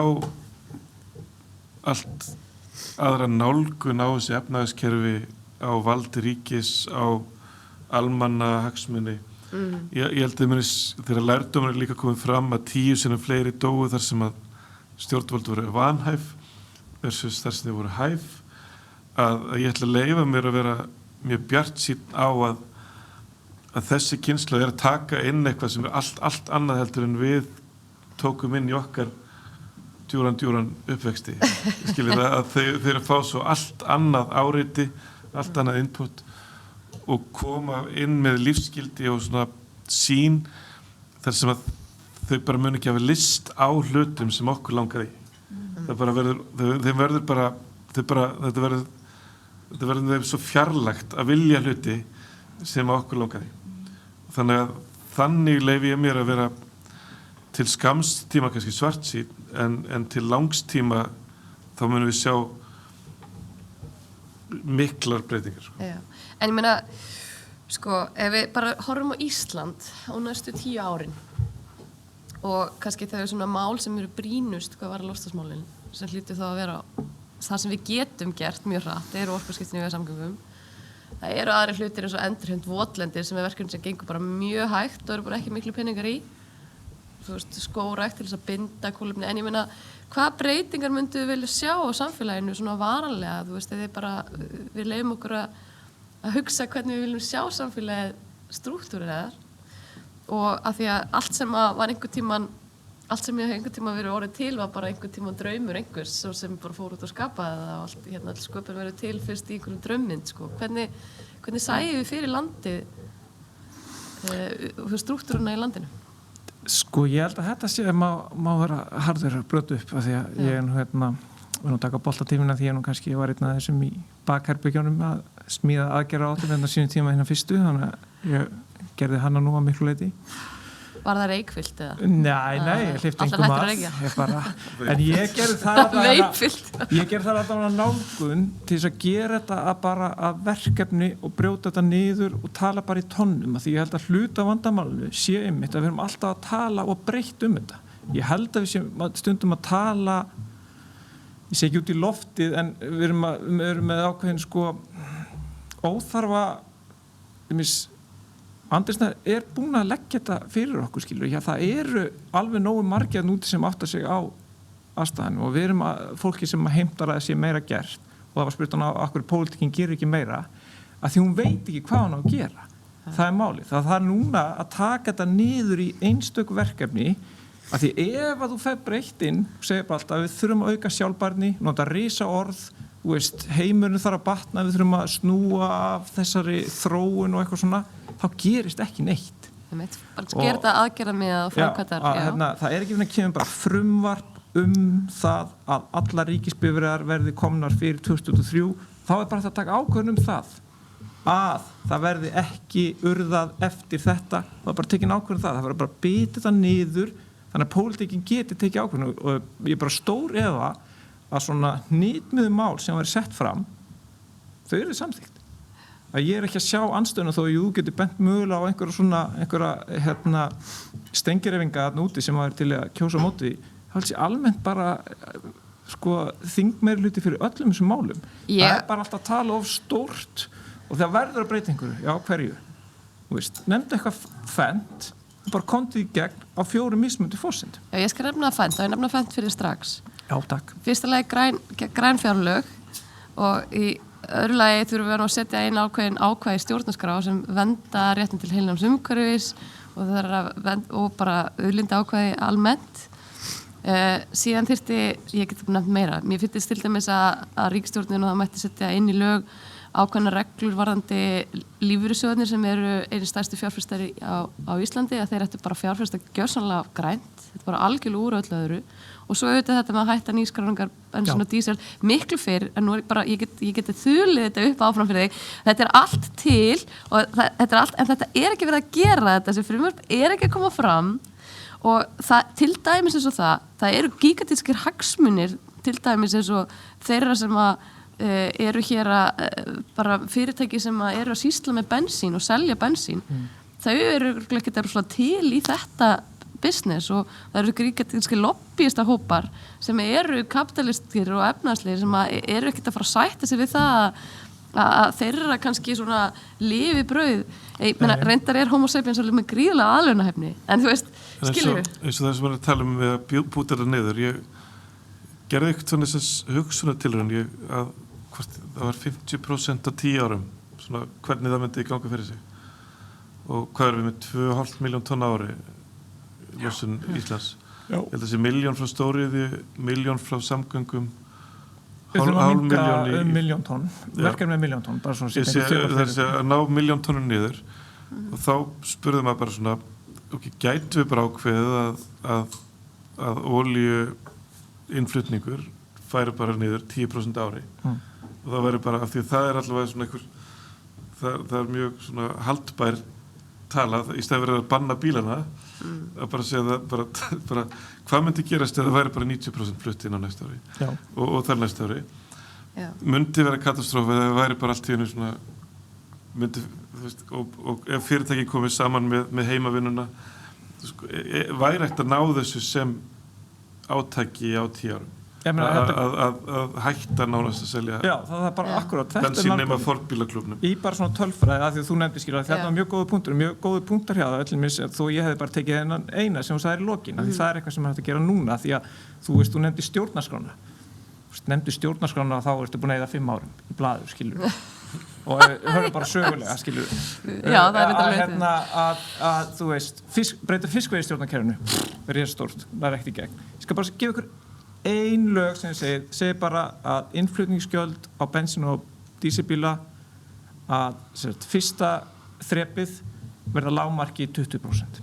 allt aðra nálgun á þessi efnahagskerfi, á valdi ríkis, á almanna hagsmuni. Ég held að þegar lærdómur er líka komið fram að 10 sinnum fleiri dóu þar sem að stjórnvöld voru vanhæf versus þar sem þau voru hæf, að ég ætla að leyfa mér að vera mjög bjartsýnn á að þessi kynslóð er að taka inn eitthvað sem er allt annað heldur en við tókum inn í okkar djúran uppvexti. Skiljið það að þeir eru að fá svo allt annað áreiti, allt annað input og koma inn með lífsgildi og svona sín þar sem að þau bara muni ekki hafa list á hlutum sem okkur langar í. Það bara þetta verður þeim svo fjarlægt að vilja hluti sem okkur langar í. Þannig leyfi ég mér að vera til skamms tíma kannski svartsýn en til langs tíma þá munum við sjá miklar breytingar. Já. En ég meina, ef við bara horfum á Ísland á næstu 10 árin og kannski þau svona mál sem eru brýnust hvað var loftslagsmálin sem hlýtur þá að vera það sem við getum gert mjög hratt, það eru orkuskiptin í vegasamgöngum, það eru aðri hlutir eins og endurheimt votlendir sem er verkefni sem gengur bara mjög hægt og eru bara ekki miklu peningar í, skógrækt til þess að binda kolefni, en ég meina hvað breytingar myndu við vilja sjá á samfélaginu svona varanlega, við leyfum okkur að hugsa hvernig við viljum sjá samfélagið strúktúreraðar og af því að allt sem ég einhvern tíman verið orðið til var bara einhvern tíman draumur einhvers sem bara fór út og skapaði það og all sköpun verið til fyrst í einhverjum draummynd hvernig sæjum við fyrir landið strúktúruna í landinu? Ég held að þetta sé má vera harður að brjóta upp af því að ég er nú taka boltatímina því ég kannski var einn af þessum í bakherbyggjónum að smíða aðgerðaráætlun en á sínum tíma fyrstu, þannig að ég gerði hana nú að miklu leyti. Var það reykfyllt eða? Nei, ég hleypti engum að en ég gerði það alltaf nálgun til þess að gera þetta að verkefni og brjóta þetta niður og tala bara í tonnum, af því ég held að hluta vandamálinu sé einmitt að við erum alltaf að tala og breytt þetta. Ég held að við séum stundum að tala, ég sé ekki út í loftið, en við erum með ákveðin óþarfa Andersson er búin að leggja þetta fyrir okkur, það eru alveg nógu margir núti sem áttar sig á aðstæðinu og við erum fólki sem heimtar að það sé meira gert og það var spurt á okkur pólitíkin gerir ekki meira, að því hún veit ekki hvað hún á að gera. Það er málið. Það er núna að taka þetta niður í einstök verkefni, að því ef að þú fer breytt inn og segir bara alltaf að við þurfum að auka sjálfbærni, nota risa orð, heimurinn þarf að batna, við þurfum að snúa af þessari þróun og eitthvað svona, þá gerist ekki neitt. Bara gera þetta aðgerða með og framkvæmdar. Það er ekki að kemur bara frumvarp það að alla ríkisbifreiðar verði komnar fyrir 2023, þá er bara það að taka ákvörðun það að það verði ekki urðað eftir þetta, það er bara tekin ákvörðun það verður bara bitið það niður, þannig að pólitíkin geti tekið ákvörðun og ég er bara stór eða að svona hnitmiðu mál sem verið sett fram, þau eru samþykkt. Að ég er ekki að sjá andstöðuna þó að þú getur bent mögulega á einhverja stengireyfinga þarna úti sem var til að kjósa á móti, það er almennt bara þingmeirihluti fyrir öllum þessum málum. Það er bara alltaf að tala of stórt og það verður að breyta einhverju, já hverju? Nefndu eitthvað fent og bara komdu í gegn á 4 mismunandi forsendum. Já, ég skal nefna fent, og ég nefna fent fyrir strax. Já, takk. Fyrsta lagi græn fjárlög og í öðru lagi þurfum við að setja einn ákvæði stjórnarskrá sem vernda réttin til heilnæms umhverfis og bara auðlinda ákvæði almennt. Síðan þyrfti, ég get nefnt meira, mér finnst til dæmis að ríkisstjórnin og það mætti setja inn í lög ákveðnar reglur varðandi lífeyrissjóðirnir sem eru einu stærstu fjárfestari á Íslandi, að þeir ættu bara fjárfesta gjörsamlega grænt, þetta er bara algjörlega úr öllu öðru. Og svo auðvitað þetta með að hætta nýskráningar bensín og dísil miklu fyrr, en nú er bara, ég geti þulið þetta upp áfram fyrir þig. Þetta er allt til, en þetta er ekki verið að gera þetta, þessi frumvarp er ekki að koma fram og það, til dæmis eins og það eru gigantískir hagsmunir, til dæmis eins og þeirra sem eru hér bara fyrirtæki sem eru að sýsla með bensín og selja bensín, þau eru ekki til í þetta business og það eru gríkatínski lobbyista hópar sem eru kapitalistir og efnaðslegir sem eru ekkert að fara að sætta sig við það að þeirra kannski svona lifi brauð, reyndar Homo sapiens alveg með gríðlega aðlaunahæfni en þú veist, skilur við? Eins og það sem við tala við að búta þetta niður, ég gerði eitthvað svona þess hugsunartilraun að það var 50% á 10 árum, svona hvernig það myndi ganga fyrir sig og hvað erum við með 2,5 miljón tonn ári losun Íslands. Ég held að þessi 1 milljón frá stóriðju, 1 milljón frá samgöngum, Við þurfum að minka 1 milljón tonn, verkefni með 1 milljón tonn, bara svona það að ná 1 milljón tonnum niður og þá spurði maður bara svona, gætu við bara ákveðið að olíu innflutningur færi bara niður 10% ári og það væri bara, af því að það allavega svona einhver, það mjög svona haldbær tala, í stæði verið að banna bílana að bara segja það bara hvað myndi gerast eða það væri bara 90% flutt inn á næsta ári og þar næsta ári myndi vera katastrófa eða það væri bara allt í einu svona myndi, þú veist, og ef fyrirtæki komið saman með heimavinnuna væri ekkert að ná þessu sem átaki á 10 árum að hætta nánast að selja það er bara akkurat bensín nema fornbílaklúbnum í bara svona tölfræði að því að þú nefndir skilur að þetta var mjög góðu punktar hjá það öllum þó ég hefði bara tekið þennan eina sem þú sagðir í lokin því það er eitthvað sem maður hægt að gera núna því að þú nefndir stjórnarskrána þá ertu búin að eyða 5 árum í blaður skilur og höfum bara sögulega skilur að þú veist breyta fiskveiðistjórnarkerfinu er stórt, það er ekkert í gegn ég skal bara gefa ykkur ein lög sem segir bara að innflutningsgjöld á bensín og dísilbíla að fyrsta þrepið verða lágmarki 20%.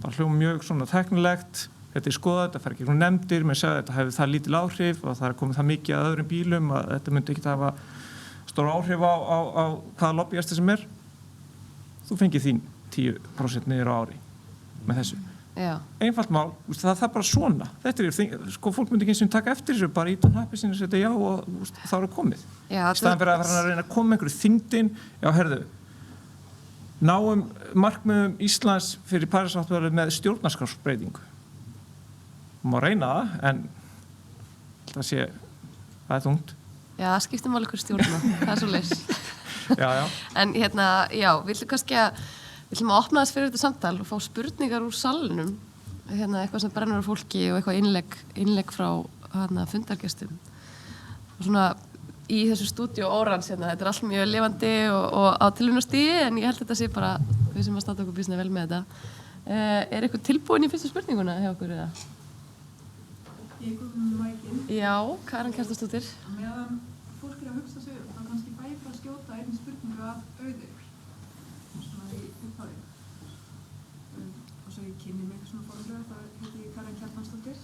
Það hljómar mjög svona teknilegt, þetta er skoðað, þetta fer ekki hún nefndir, menn segja þetta hefði það lítil áhrif og það er komið það mikið að öðrum bílum að þetta myndi ekki hafa stór áhrif á hvaða lobbyista sem er. Þú fengið þín 10% niður á ári með þessu. Einfalt mál, það er bara svona þetta sko fólk myndi ekki eins og taka eftir þessu bara íta hnappi sinni og setja og þá er það komið staðan fyrir að reyna að koma einhverju þyngdin herðu náum markmiðum Íslands fyrir Parísarsáttmálanum með stjórnarskrársbreytingu má reyna það en það er þungt það skiptir máli hver stjórna það er svo leys en við ætlum að opna þess fyrir þetta samtal og fá spurningar úr salnum eitthvað sem brennur á fólki og eitthvað innlegg frá fundargestum og svona í þessu stúdíu órans þetta er allt mjög lifandi og á tilraunastigi en ég held þetta sé bara við sem að státa okkur býsna vel með þetta er eitthvað tilbúin í fyrstu spurninguna hjá okkur eða? Ég kom með mækin Já, Karen Kjartansdóttir meðan fólk er að hugsa sig þá kannski bæta að skjóta einni spurningu af auði og svo ég kynni mig svona fórlega það heiti ég Karen Kjartansdóttir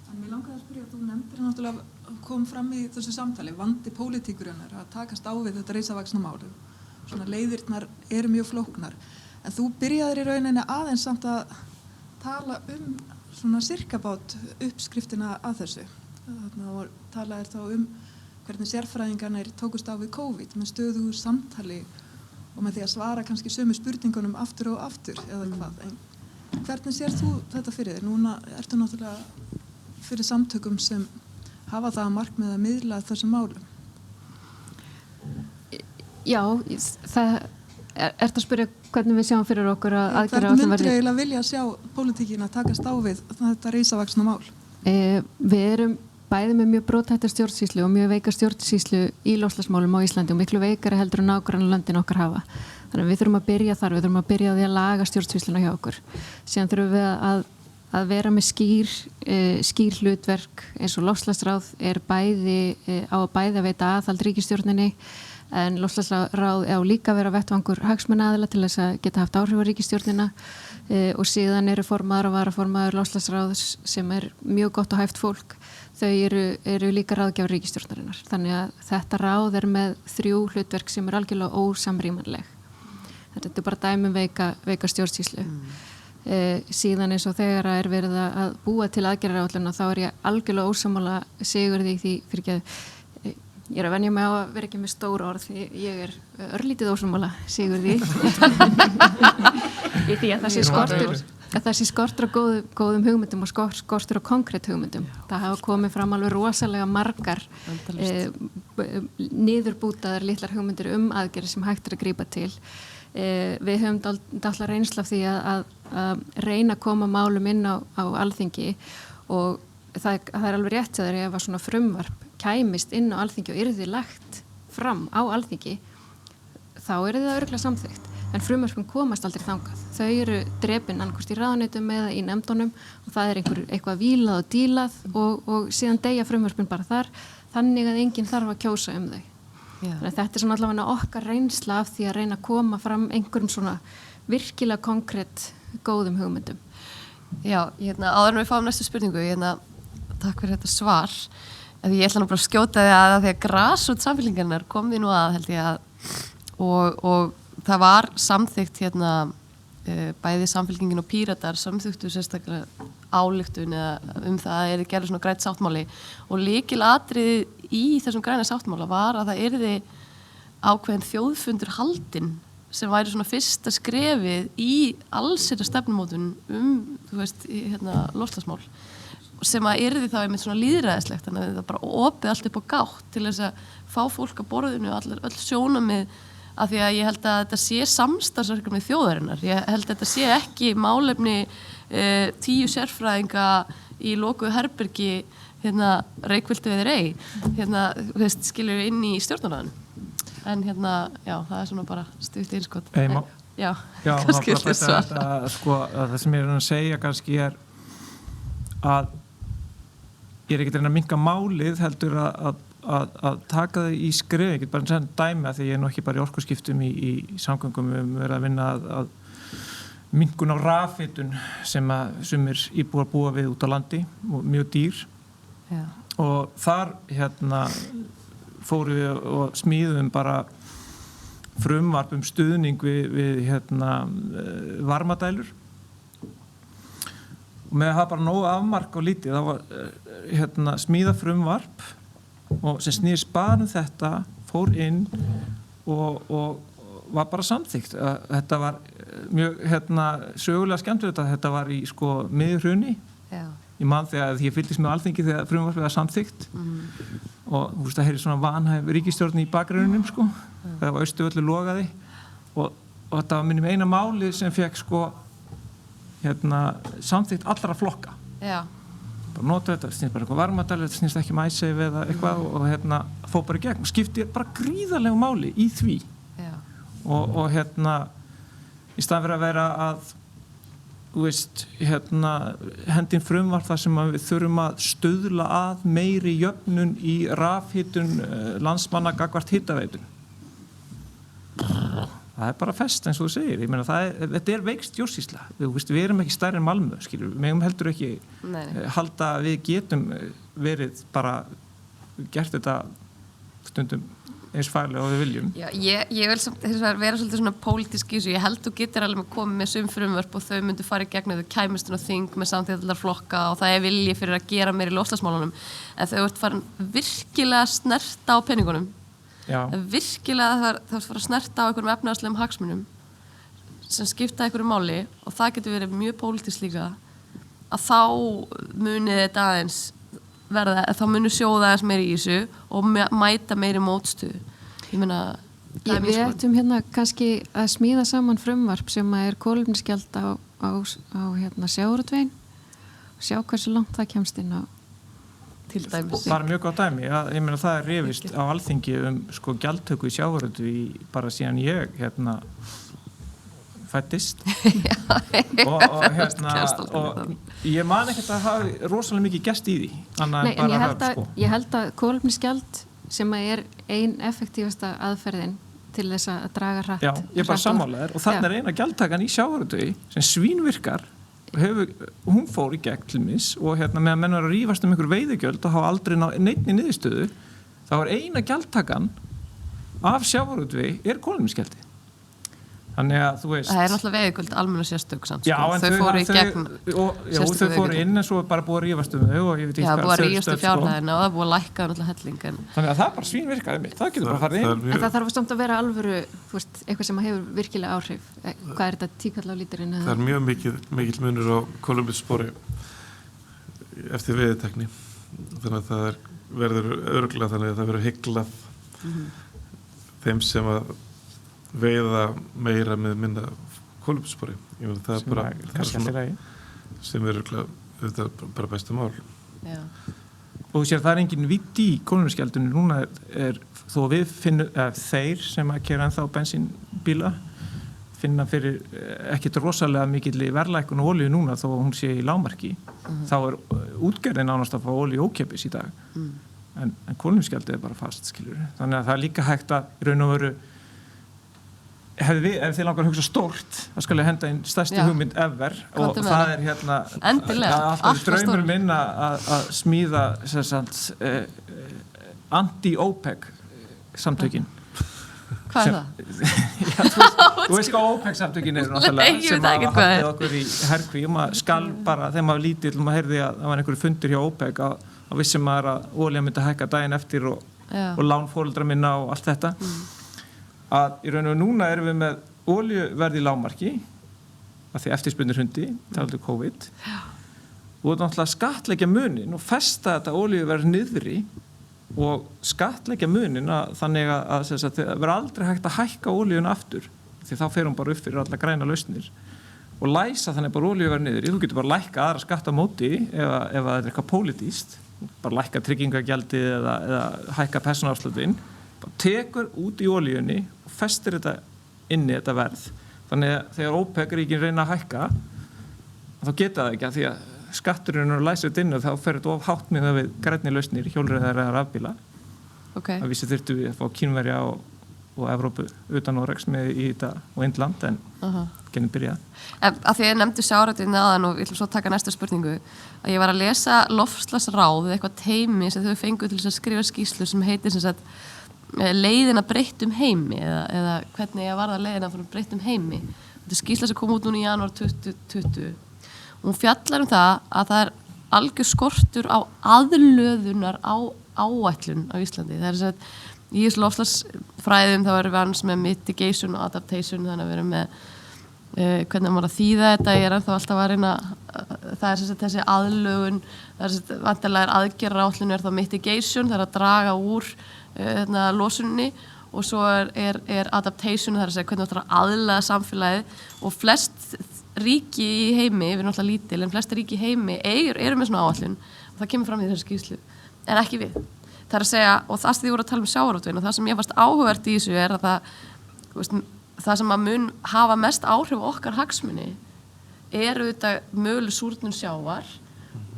en mér langaði að spyrja þú nefndir náttúrulega kom fram í þessu samtali vandi pólitíkurinnar að takast á við þetta risavaxna máli svona leiðirnar eru mjög flóknar en þú byrjaðir í rauninni aðeins samt að tala svona sirkabát uppskriftina að þessu þarna talaðir þá hvernig sérfræðingarnir tókust á við COVID með stöðugu samtali og með því að svara kannski sömu spurningunum aftur og aftur eða hvað. En hvernig sér þú þetta fyrir þér? Núna ertu náttúrulega fyrir samtökum sem hafa það að markmið að miðla þessum málum. Já, það ertu að spyrja hvernig við sjáum fyrir okkur að aðgerða hvernig myndir eiginlega vilja sjá pólitíkin að takast á við þetta risavaxna mál? Við erum bæði með mjög brothætta stjórnsýslu og mjög veika stjórnsýslu í loftslagsmálum á Íslandi og miklu veikari heldur en nágrannalöndin okkar hafa. Þannig að við þurfum að byrja þar, við þurfum að byrja á því að laga stjórnsýsluna hjá okkur. Síðan þurfum við að vera með skýr hlutverk eins og loftslagsráð er á að bæði að veita aðhald ríkisstjórninni en loftslagsráð á líka að vera vettvangur hagsmunaaðila til þess að geta haft áhrif á ríkisstjórnina og síðan eru formaður og varaformaður loftslagsráðs sem er mjög gott og hæft fólk. Þau eru líka ráðgjafar ríkisstjórnarinnar. Þannig að þetta ráð er með 3 hlutverk sem er algjörlega ósamrýmanleg. Þetta er bara dæmi veika stjórnsýslu. Síðan eins og þegar er verið að búa til aðgerðaráætlun þá er ég algjörlega ósammála Sigurði því fyrir ég er að venja mig á að vera ekki með stór orð því ég er örlítið ósammála Sigurði í því að það sé Þessi skortur á góðum hugmyndum og skortur á konkrétt hugmyndum. Það hafa komið fram alveg rosalega margar niðurbútaðar litlar hugmyndir aðgerðir sem hægt að grípa til. Við höfum dálitla reynslu af því að reyna að koma málum inn á Alþingi og það er alveg rétt að ef að svona frumvarp kæmist inn á Alþingi og yrði lagt fram á Alþingi þá yrði það örugglega samþykkt. En frumvörpum komast aldrei þangað. Þau eru drepin annarkvort í ráðuneytum eða í nefndunum og það er eitthvað vílað og dílað og síðan deyja frumvörpin bara þar þannig að enginn þarf að kjósa þau. Þannig að þetta er svona allavega okkar reynsla af því að reyna að koma fram einhverjum svona virkilega konkrétt góðum hugmyndum. Já, áður en við fáum næstu spurningu, takk fyrir þetta svar. Ég ætla nú bara að skjóta því að því að grasrót samfylkingarinnar kom því nú að held ég að og það var samþykkt bæði Samfylkingin og Píratar samþykktu sérstaklega ályktun það að gerði svona grænn sáttmáli og lykilatriði í þessum græna sáttmála var að það yrði ákveðin þjóðfundur haldinn sem væri svona fyrsta skrefið í allsherjar stefnumótun loftslagsmál sem að yrði þá einmitt svona lýðræðislegt þannig að það bara opið allt upp á gátt til þess að fá fólk að borðinu og öll sjónarmið af því að ég held að þetta sé samstarfsverkefni þjóðarinnar. Ég held að þetta sé ekki málefni 10 sérfræðinga í lokuðu herbergi reykvilti við rey skilur við inn í stjórnarráðinu. En já, það er svona bara stutt innskot. Já, kannski vil svara. Það sem ég er að segja kannski er að ég er ekkert að reyna að minnka málið heldur að taka það í skrif, ég get bara að dæmi að því ég er nú ekki bara í orkuskiptum í samgöngum, við höfum verið að vinna að minnkun á rafhitun sem að sumir íbúar búa við út á landi og mjög dýr. Já. Og þar fórum við og smíðum bara frumvarp stuðning við varmadælur og með að hafa bara nógu afmark og lítið, það var smíða frumvarp og sem snýrst bara þetta fór inn og var bara samþykkt. Þetta var mjög sögulega skemmtilegt að þetta var í miður hruni. Ég man þegar ég fylgdist með Alþingi þegar frumvarpið var samþykkt og þú veist það heyri svona vanhæf ríkisstjórn í bakgrunninum það var Austurvöllur logaði og þetta var minnum eina máli sem fekk samþykkt allra flokka. Já. Bara nota þetta snýst bara eitthvað varmadælu, þetta snýst ekki MySafe eða eitthvað og fór bara í gegn og skipti bara gríðarlegu máli í því. Já. Og í staðan fyrir að vera að þú veist, hendin frumvarp þar sem við þurfum að stuðla að meiri jöfnun í rafhitun landsmanna gagnvart hitaveitun. Það er bara fest eins og þú segir. Ég meina þetta er veikst stjórnsýsla. Við erum ekki stærri en Malmö, skilur. Við megum heldur ekki halda að við getum verið bara gert þetta stundum eins faglega og við viljum. Já, ég vil samt vera svolítið svona pólitísk í þessu. Ég held þú getur alveg komið með sum frumvörp og þau myndu fara í gegn þau kæmust á þing með samþykktar flokka og það er vilji fyrir að gera meira í loftslagsmálunum. En þau ert farin virkilega snerta á peningunum. Já. Virkilega það fara að snerta á einhverjum efnahagslegum hagsmunum sem skipta einhverju máli og það getur verið mjög pólitískt líka að þá munið þetta aðeins verða, þá munið sjóða aðeins meiri í þessu og mæta meiri mótstuð. Ég meina við ættum kannski að smíða saman frumvarp sem er kolefnisgjald á sjávarútveginn og sjá hversu langt það kemst inn á Það er mjög gott dæmi. Ég meina það er rifist á Alþingi gjaldtöku í sjávarútvegi bara síðan ég fæddist og ég man ekkert að hafa rosalega mikið gest í því. Nei, en ég held að kolefnisgjald sem er ein effektífasta aðferðin til þess að draga hratt. Já, ég er bara sammálaður og þannig er eina gjaldtakan í sjávarútvegi sem svínvirkar hún fór í gegn til mis og meðan menn var að rífast einhver veiðigjöld og hafa aldrei neitt í niðurstöðu þá var eina gjaldtakan af sjávarútvegi kolefnisgjaldi. Þannig að þú veist... Það náttúrulega veiðigjöld almenna sérstök samt, já, sko. Þau fóru í gegn þau fóru inn en svo bara búið að rífast þau og ég veit ekki búið að rífast fjárhæðina og það búið að lækka náttúrulega helling Þannig að það bara svínvirkaði mitt, það getur bara farið inn En það þarf samt að vera alvöru, þú veist, eitthvað sem hefur virkilega áhrif Hvað þetta tíkall á líturinn? Það mjög mikill munur á kólumbuspori eftir veiðitekni þannig að það verður örugglega þannig að það verður hyglað þeim sem að veiða meira með minna kólumbuspori það er bara svona sem er bara bestu mál Já. Og þú sér það engin vitt í kólumbuskjaldinu núna þó við finnum þeir sem að keyra ennþá bensínbíla finna fyrir ekkert rosalega mikill verðlækkun á olíu núna þó hún sé í lágmarki þá útgerðin nánast að fá olíu ókeypis í dag en kólumbuskjaldið bara fast skilur þannig að það líka hægt að í raun og veru ef þið langar að hugsa stórt þá skal ég henda inn stærsti hugmynd ever og það hérna alltaf draumur minn að smíða anti-OPEC samtökin Hvað það? Þú veist hvað OPEC-samtökin eru náttúrulega sem hafa haldið okkur í herkví að skal bara, þegar maður lítill og maður heyrði að það var einhverju fundur hjá OPEC að vissum maður að olía myndi hækka daginn eftir og lán foreldra minna og allt þetta að í raun og núna erum við með olíuverð í lágmarki af því eftirspurnir hundi, talandi COVID og náttúrulega skattleggja munin og festa þetta olíuverð niðri og skattleggja munin þannig að það verður aldrei hægt að hækka olíun aftur því þá fer hún bara upp fyrir alla græna lausnir og læsa þannig bara olíuverð niður þú getur bara lækka aðra skatta móti ef það er eitthvað pólitískt bara lækka tryggingagjaldið eða hækka persónuafsláttinn bara tekur út í olíunni og festir þetta inn í þetta verð þannig að þegar OPEC-ríkin reyna að hækka þá geta það ekki að því að skatturinn er að læsa þetta inn og þá fer þetta of hátt með það við grænni lausnir hjólreiðar eða rafbíla að vísi þyrftum við að fá Kínverja og Evrópu utan Noregs með í þetta og Indland en genið byrjað Af því ég nefndi sjávarútveginn áðan og ég ætlum svo að taka næsta spurningu að ég var að lesa loftslagsráð eða eitthvað teymi sem þau fengu til þess að skrifa skýrslur sem heitir sem sagt leiðina breyttum heimi eða hvernig ég varða leiðina fyrir breyttum heimi þetta er skýrsla sem kom út núna í janúar 2020 og hún fjallar það að það er algjör skortur á aðlöðunar á áætlun á Íslandi það er þess að í þessu loftslagsfræðum þá erum við annars með mitigation og adaptation þannig að við erum með hvernig maður að þýða þetta ég er ennþá alltaf að reyna það er þessi aðlögun það er vantilega aðgerðaráætlun er þá mitigation það er að draga úr losuninni og svo er adaptation það er að segja hvernig það er að aðlaga samfélagið og flest ríki í heimi, við erum náttúrulega lítil en flest ríki í heimi eru með svona áætlun og það kemur fram í þessu skýrslu en ekki við það er að segja, og það sem þið voru að tala um sjávarútveginn og það sem ég fannst áhugavert í þessu er að það sem að mun hafa mest áhrif á okkar hagsmuni eru þetta möguleg súrnun sjávar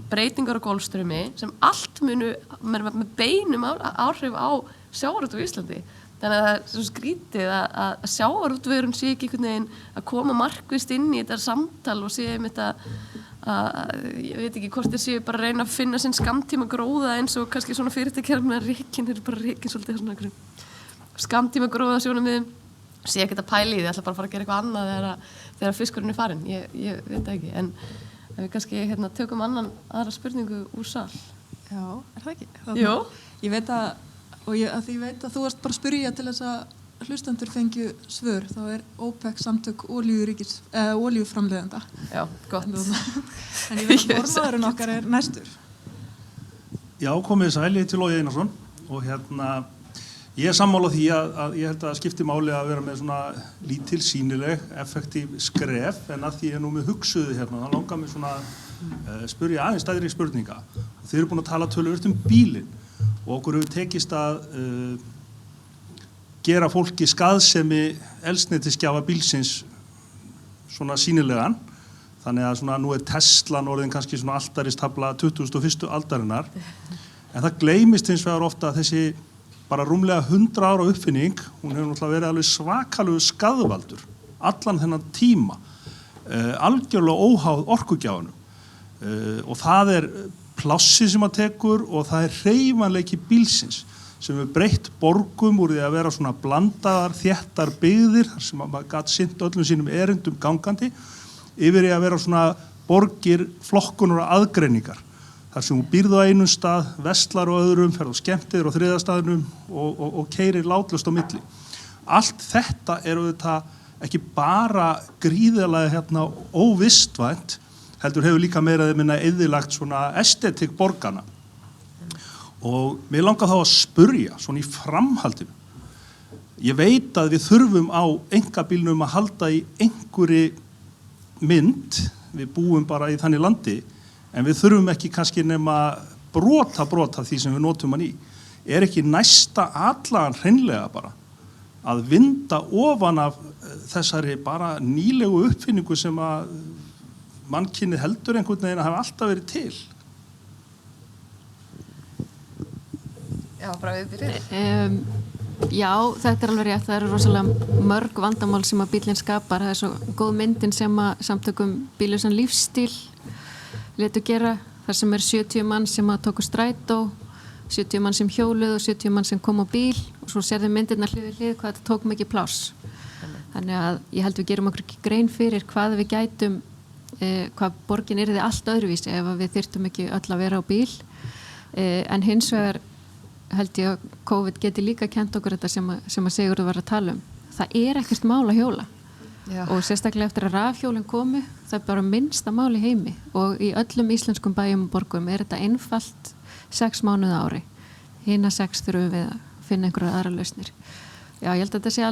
breytingar á golfstraumi sem allt munu með beinum áhrif á sjávarútveg í Íslandi þannig að það er svo skrítið að sjávarútvegurinn sé ekki einhvern veginn að koma markvist inn í þetta samtal og sé einmitt að ég veit ekki hvort þeir séu bara að reyna að finna sinn skammtíma gróða eins og kannski svona fyrirtækjar með rekin eru bara rekin svolítið svona einhverjum skammtíma gróða sjónarmiðum sé ekkert að pæla í því, ætla bara að fara að gera eitthvað annað þegar fiskurinn er farinn ég veit það ekki, en við kannski tökum aðra spurningu úr sal Já, er það ekki? Jú. Ég veit að þú varst bara að spyrja til þess að hlustendur fengju svör, þá er OPEC samtök olíuframleiðenda. Já, gott. En ég veit að formaðurinn okkar er næstur. Já, komið sæli til Logi Einarsson og ég er sammála því að ég held að skipti máli að vera með svona lítil, sýnileg, effektív skref en að því ég er nú með hugsuði það langar mig svona spyrja aðeins stæðri spurninga. Þið eru búin að tala töluvert bílinn og okkur hefur tekist að gera fólki skaðsemi eldsneytisgjafa bílsins svona sýnilegan. Þannig að svona, nú er Teslan orðin kannski svona altaristafla 21. aldarinnar. En það gleymist hins vegar ofta að þessi bara rúmlega 100 ára uppfinning, hún hefur náttúrulega verið alveg svakalegu skaðvaldur, allan þennan tíma, algjörlega óháð orkugjafanum. Og það er plássi sem að tekur og það er hreyfanleiki bílsins sem við breytt borgum úr því að vera svona blandaðar, þéttar byggðir þar sem maður gat sinnt öllum sínum erindum gangandi yfir í að vera svona borgir, flokkunar og aðgreiningar þar sem hún býrð á einum stað, vestlar og öðrum, ferð á skemmtiðir á þriðja staðnum og keyrir látlust á milli. Allt þetta auðvitað ekki bara gríðarlega óvistvænt, heldur hefur líka meira eða minna eyðilagt svona estetik borgana. Og mér langar þá að spurja, svona í framhaldinu. Ég veit að við þurfum á einkabílnum að halda í einhverri mynd, við búum bara í þannig landi, en við þurfum ekki kannski nema brota því sem við notum hann í. Ekki næsta atlagan hreinlega bara að vinda ofan af þessari bara nýlegu uppfinningu sem að mannkynið heldur einhvern veginn að hafa alltaf verið til? Já, bara við byrjuðum. Já, þetta alveg rétt. Það eru rosalega mörg vandamál sem að bílinn skapar. Það svo góð myndin sem að samtökum bílausan lífsstíl letu gera. Þar sem 70 mann sem að tóku strætó, 70 mann sem hjóluð og 70 mann sem kom á bíl og svo sérðu myndirna hlið við hlið hvað þetta tók mikið pláss. Þannig að ég held við gerum okkur ekki grein fyrir hvað við gætum, hvað borgin yrði allt öðruvísi ef við þyrftum ekki öll að vera á bíl. En hins vegar held ég að COVID geti líka kent okkur þetta sem að Sigurður var að tala um. Það ekkert mál að hjóla. Já. Og sérstaklega eftir að rafhjólinn komu, það bara minnsta mál í heimi og í öllum íslenskum bæjum og borgum þetta einfalt 6 mánuði á ári. Hina 6 þurfum við að finna einhverjar aðra lausnir. Já, ég held að þetta sé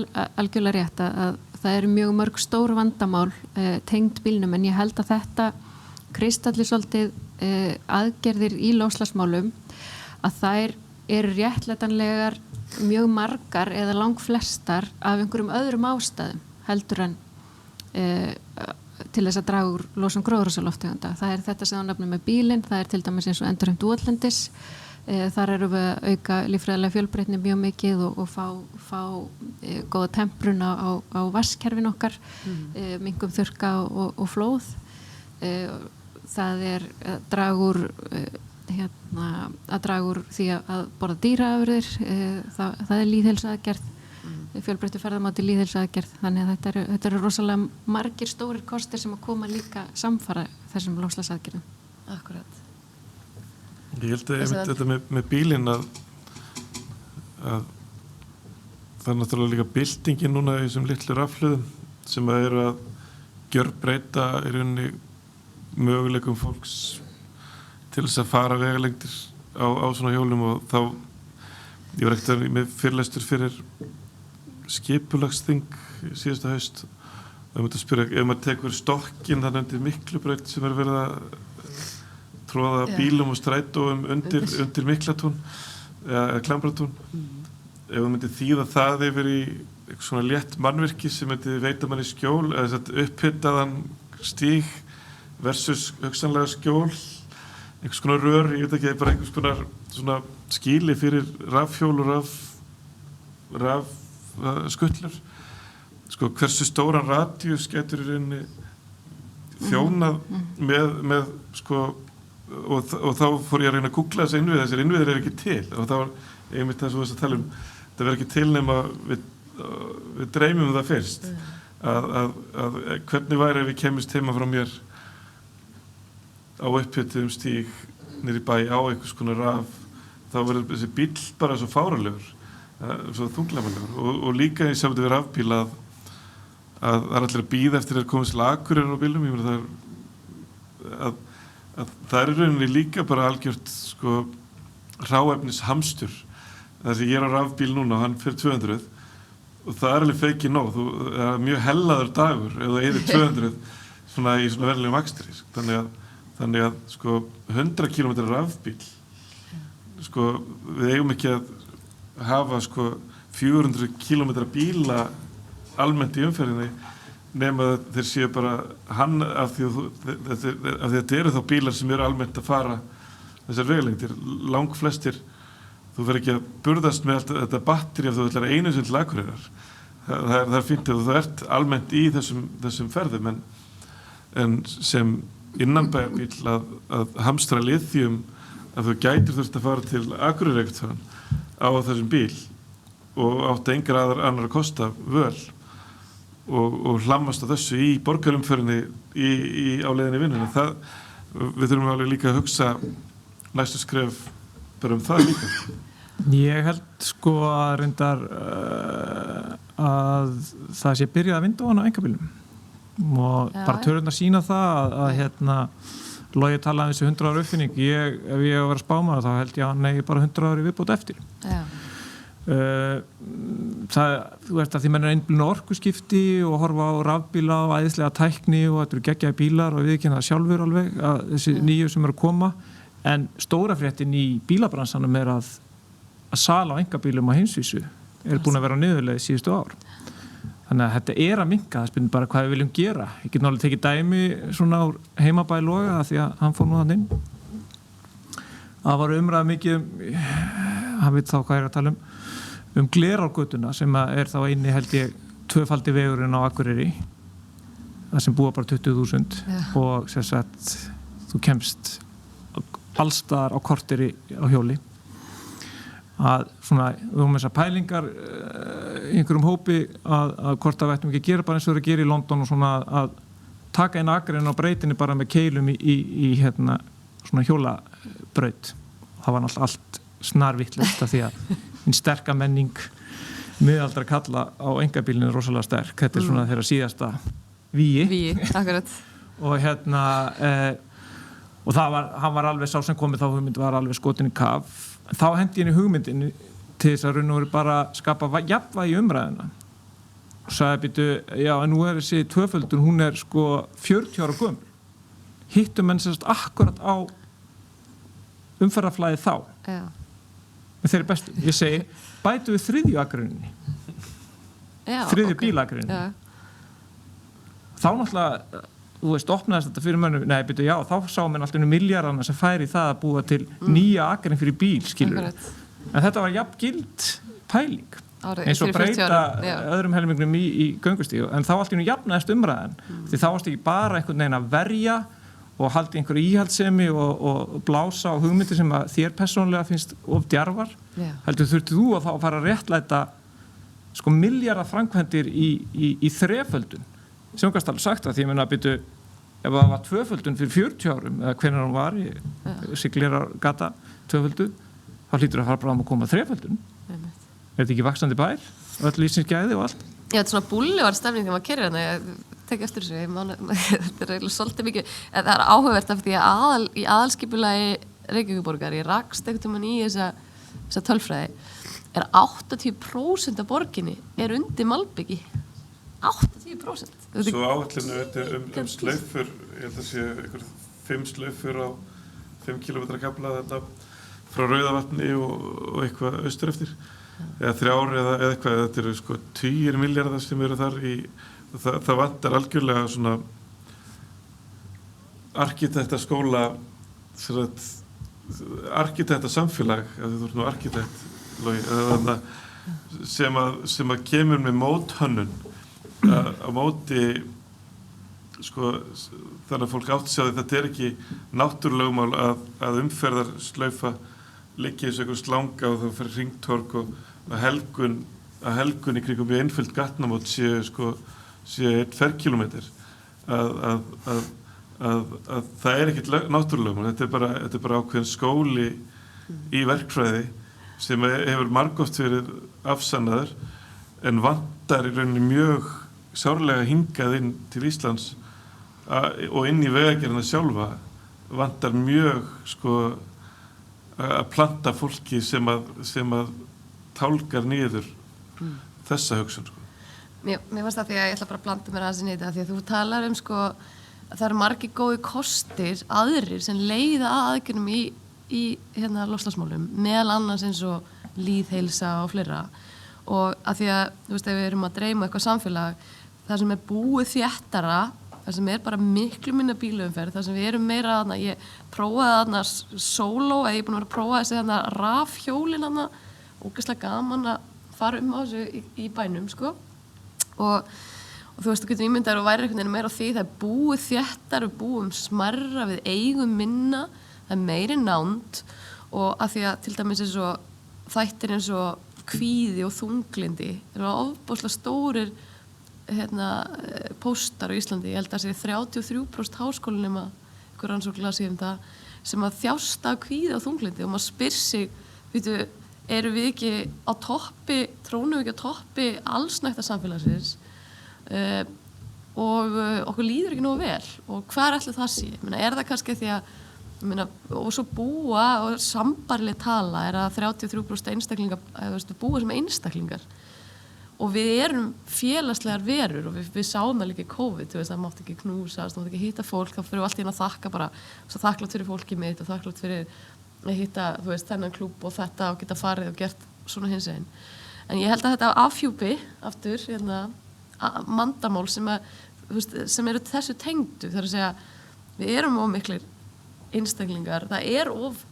algjörlega rétt að það eru mjög mörg stór vandamál tengd bílnum, en ég held að þetta kristallir svolítið aðgerðir í loftslagsmálum að þær eru réttlætanlegar mjög margar eða langflestar af einhverjum öðrum ástæðum heldur en til þess að draga úr losun gróðurhúsalofttegunda. Það þetta sem þú nefnir með bílinn, það til dæmis eins og endurheimt votlendis. Þar erum við að auka líffræðilega fjölbreytni mjög mikið og fá góða temprun á vatnskerfin okkar, minnkum þurrka og flóð. Það að draga úr því að borða dýraafurðir, það lýðheilsuaðgerð, fjölbreyttu ferðamáti lýðheilsuaðgerð, þannig að þetta eru rosalega margir stórir kostir sem að koma líka samfara þessum loftslagsaðgerðum. Akkurat. Ég held að þetta með bílinn að það náttúrulega líka byltingin núna í þessum litlu rafhlöðum sem að eru að gjörbreyta í rauninni möguleikum fólks til þess að fara vegalengdir á svona hjólum og þá ég var ekkert með fyrirlestur fyrir skipulagsþing síðasta haust og ég myndi að spyrja ef maður tekur stokkinn þannig undir Miklubraut sem verið að tróða bílum og strætóum undir Miklatún eða Klambratún ef þú myndi þýða það yfir í svona létt mannvirki sem myndi veita manni skjól eða upphitaðan stíg versus hugsanlega skjól einhvers konar rör, ég veit ekki, bara einhvers konar svona skýli fyrir rafhjól og rafskutlur. Sko, hversu stóran radíus getur í rauninni þjónað með sko, og þá fór ég að reyna að googla þessir innviðir ekki til og þá var einmitt það sem við að tala um, það verður ekki til nema við dreymum það fyrst að hvernig væri ef við kemist heima frá mér á upphituðum stíg niður í bæ á einhvers konar raf þá verður þessi bíll bara svo fáralegur svo þunglamalegur og líka í samvættu við rafbíl að það allir að bíða eftir að komast til Akureyrar á bílum ég meina að það í rauninni líka bara algjört sko hráefnis hamstur þess að ég á rafbíl núna og hann fyrir 200 og það alveg feikið nóg það mjög hellaður dagur ef það eyðir 200 svona í svona verulegum akstri þannig að sko 100 km rafbíl sko við eigum ekki að hafa sko 400 km bíla almennt í umferðinni nema þeir séu bara hann af því að þetta eru þá bílar sem eru almennt að fara þessar vegalengdir langflestir þú verður ekki að burðast með þetta batteri ef þú ætlar einu sinni til Akureyrar það fínt ef þú ert almennt í þessum ferðum en sem innanbæjarbíl að hamstra lithium að þú gætir þurft að fara til Akureyrar eitthvað á þessum bíl og átti engar annar að kosta völ og hlammast á þessu í borgarumferðinni á leiðinni í vinnunni. Við þurfum alveg líka að hugsa næstu skref bara það líka. Ég held sko að reyndar að það sé byrjað að vinda á hann á einkabílum og bara tölurnar sýna það að Logi talaði þessu 100 ára uppfinning. Ef ég var að spá maður þá held ég að hann eigi bara 100 ári viðbót eftir. Þú veist að því menn einblínu orkuskipti og horfa á rafbíla og æðislega tækni og þetta eru geggjaði bílar og viðurkenna það sjálfur alveg að þessi nýju sem eru að koma, en stóra fréttin í bílabransanum er að sala á einkabílum á heimsvísu er búin að vera niðurleið síðustu ár. Þannig að þetta er að minnka, það spyrir bara hvað við viljum gera. Ég get náttúrulega tekið dæmi svona úr heimabæ Loga því að hann fór nú þann inn. Það var umræða mikið hann veit þá hvað ég er að tala Glerárgötuna sem er þá eini held ég tvöfaldi vegurinn á Akureyri það sem búa bara 20.000 og sem sagt þú kemst allstaðar á korteri á hjóli að svona við höfum þessar pælingar í einhverjum hópi að hvort að við ættum ekki að gera bara eins og það er að gera í London og svona að taka inn Akureyrin á breytinni bara með keilum í svona hjólabraut. Það var náttúrulega allt snarvittlust af því að hinn sterka menning miðaldra kalla á einkabílinu er rosalega sterk. Þetta er svona þeirra síðasta vígi. Akkurat. Og og hann var alveg sá sem komið þá hugmynd var alveg skotin í kaf. Þá hendi henni hugmyndin til þess að raun og veru bara skapa jafnvægi í umræðuna. Og sagði býtu, já en nú er þessi tvöföldun, hún er sko 40 ára gömul. Hittum menn sérst akkurat á umferðarflæði þá. Já. Með þeirri bestu. Ég segi, bætu við þriðju akreininni. Þriðju bílakreininni. Þá náttúrulega, þú veist, opnaðist þetta fyrir mönnum, nei, byrju, já, þá sá menn alltaf milljarðana sem færi það að búa til nýja akrein fyrir bíl, skilur. En þetta var jafn gild pæling. Eins og breyta öðrum helmingnum í göngustíu, en þá allt í nú jafnaðist umræðan. Því þá varst ekki bara einhvern veginn að verja og haldi einhverju íhaldssemi og blása á hugmyndir sem að þér persónulega finnst of djarfar. Heldur þurfti þú að þá fara að réttlæta sko milljarða framkvæmdir í þreföldun. Sem kannski alveg sagt að því að minna að byrju ef það var tvöföldun fyrir 40 árum eða hvenær hún var í Siglingjargata tvöföldu, þá hlýtur að fara bara að koma þreföldun. Er þetta ekki vaxandi bær? Öll lífsins-gæði og allt? Já, þetta er svona búllevar stemning þegar maður keyrir hérna. Ég tek eftir þessu. Þetta er eiginlega svolítið mikið. Það er áhugavert af því að í aðalskipulagi Reykjavíkurborgar, ég rakst einhvern tímann í þessa tölfræði, er 80% af borginni er undir malbyggi. 80%. Svo áætlinu þetta slaufur, ég held að sé einhver 5 slaufur á 5 km kafla þarna frá Rauðavatni og eitthvað austur eftir. Eða 3 eða eitthvað, þetta eru sko 10 milljarðar sem eru þar í, það vantar algjörlega svona arkitektaskóla, arkitektasamfélag, þú ert nú arkitekt, Logi, sem að kemur með móthönnun á móti sko, þannig að fólk átti sig á því þetta er ekki náttúrulögmál að umferðarslaufa liggi eins og einhver slanga og það fyrir hringtorg og að helgun í kringum í einföld gatnamót sé 1 ferkilometr að það er ekkert náttúrulögmál, þetta er bara ákveðin skóli í verkfræði sem hefur margoft verið afsannaður en vantar í rauninni mjög sárlega hingað inn til Íslands og inn í vegagerðina sjálfa vantar mjög sko að planta fólki sem að tálgar niður þessa hugsun sko. Mér fannst það því að ég ætla bara að blanda mér aðeins inn í þetta því að þú talar sko að það eru margir góði kostir aðrir sem leiða að aðgerðum í loftslagsmálum meðal annars eins og lýðheilsa og fleira og að því að þú veist ef við erum að dreyma eitthvað samfélag það sem er búið þéttara það sem er bara miklu minna bílaumferð það sem við erum meira þarna ég prófaði þarna sóló eða ég er búin að vera að prófa þessi þarna rafhjólin þarna ógeðslega gaman að fara á þessu í bænum sko og þú veist þú getur ímyndaður og væri einhvern veginn meira á því það er búið þéttar við búum smarra við eigum minna það er meiri nánd og að því að til dæmis eins og þættir eins og kvíði og þunglindi eru ofboðslega stórir póstar á Íslandi. Ég held að það sé 33% háskólanema einhver rannsókn síðan það sem að þjást af kvíði og þunglindi og maður spyr sig, eru við ekki á toppi, trónum við ekki á toppi allsnægta samfélagsins og okkur líður ekki nógu vel og hvað ætli það sé? Er það kannski því að og svo búa og sambarileg tala að 33% einstaklingar búa sem einstaklingar og við erum félagslegar verur og við sáum það líka í COVID, það mátti ekki knúsast, það mátti ekki hitta fólk, þá fyrir við allt í einu að þakka bara, svo þakklátt fyrir fólkið mitt og þakklátt fyrir að hitta, þennan klúbb og þetta og geta farið og gert svona hins einn. En ég held að þetta afhjúpi aftur, mandamál sem eru þessu tengdu, það að segja, við erum of miklir einstaklingar, það of,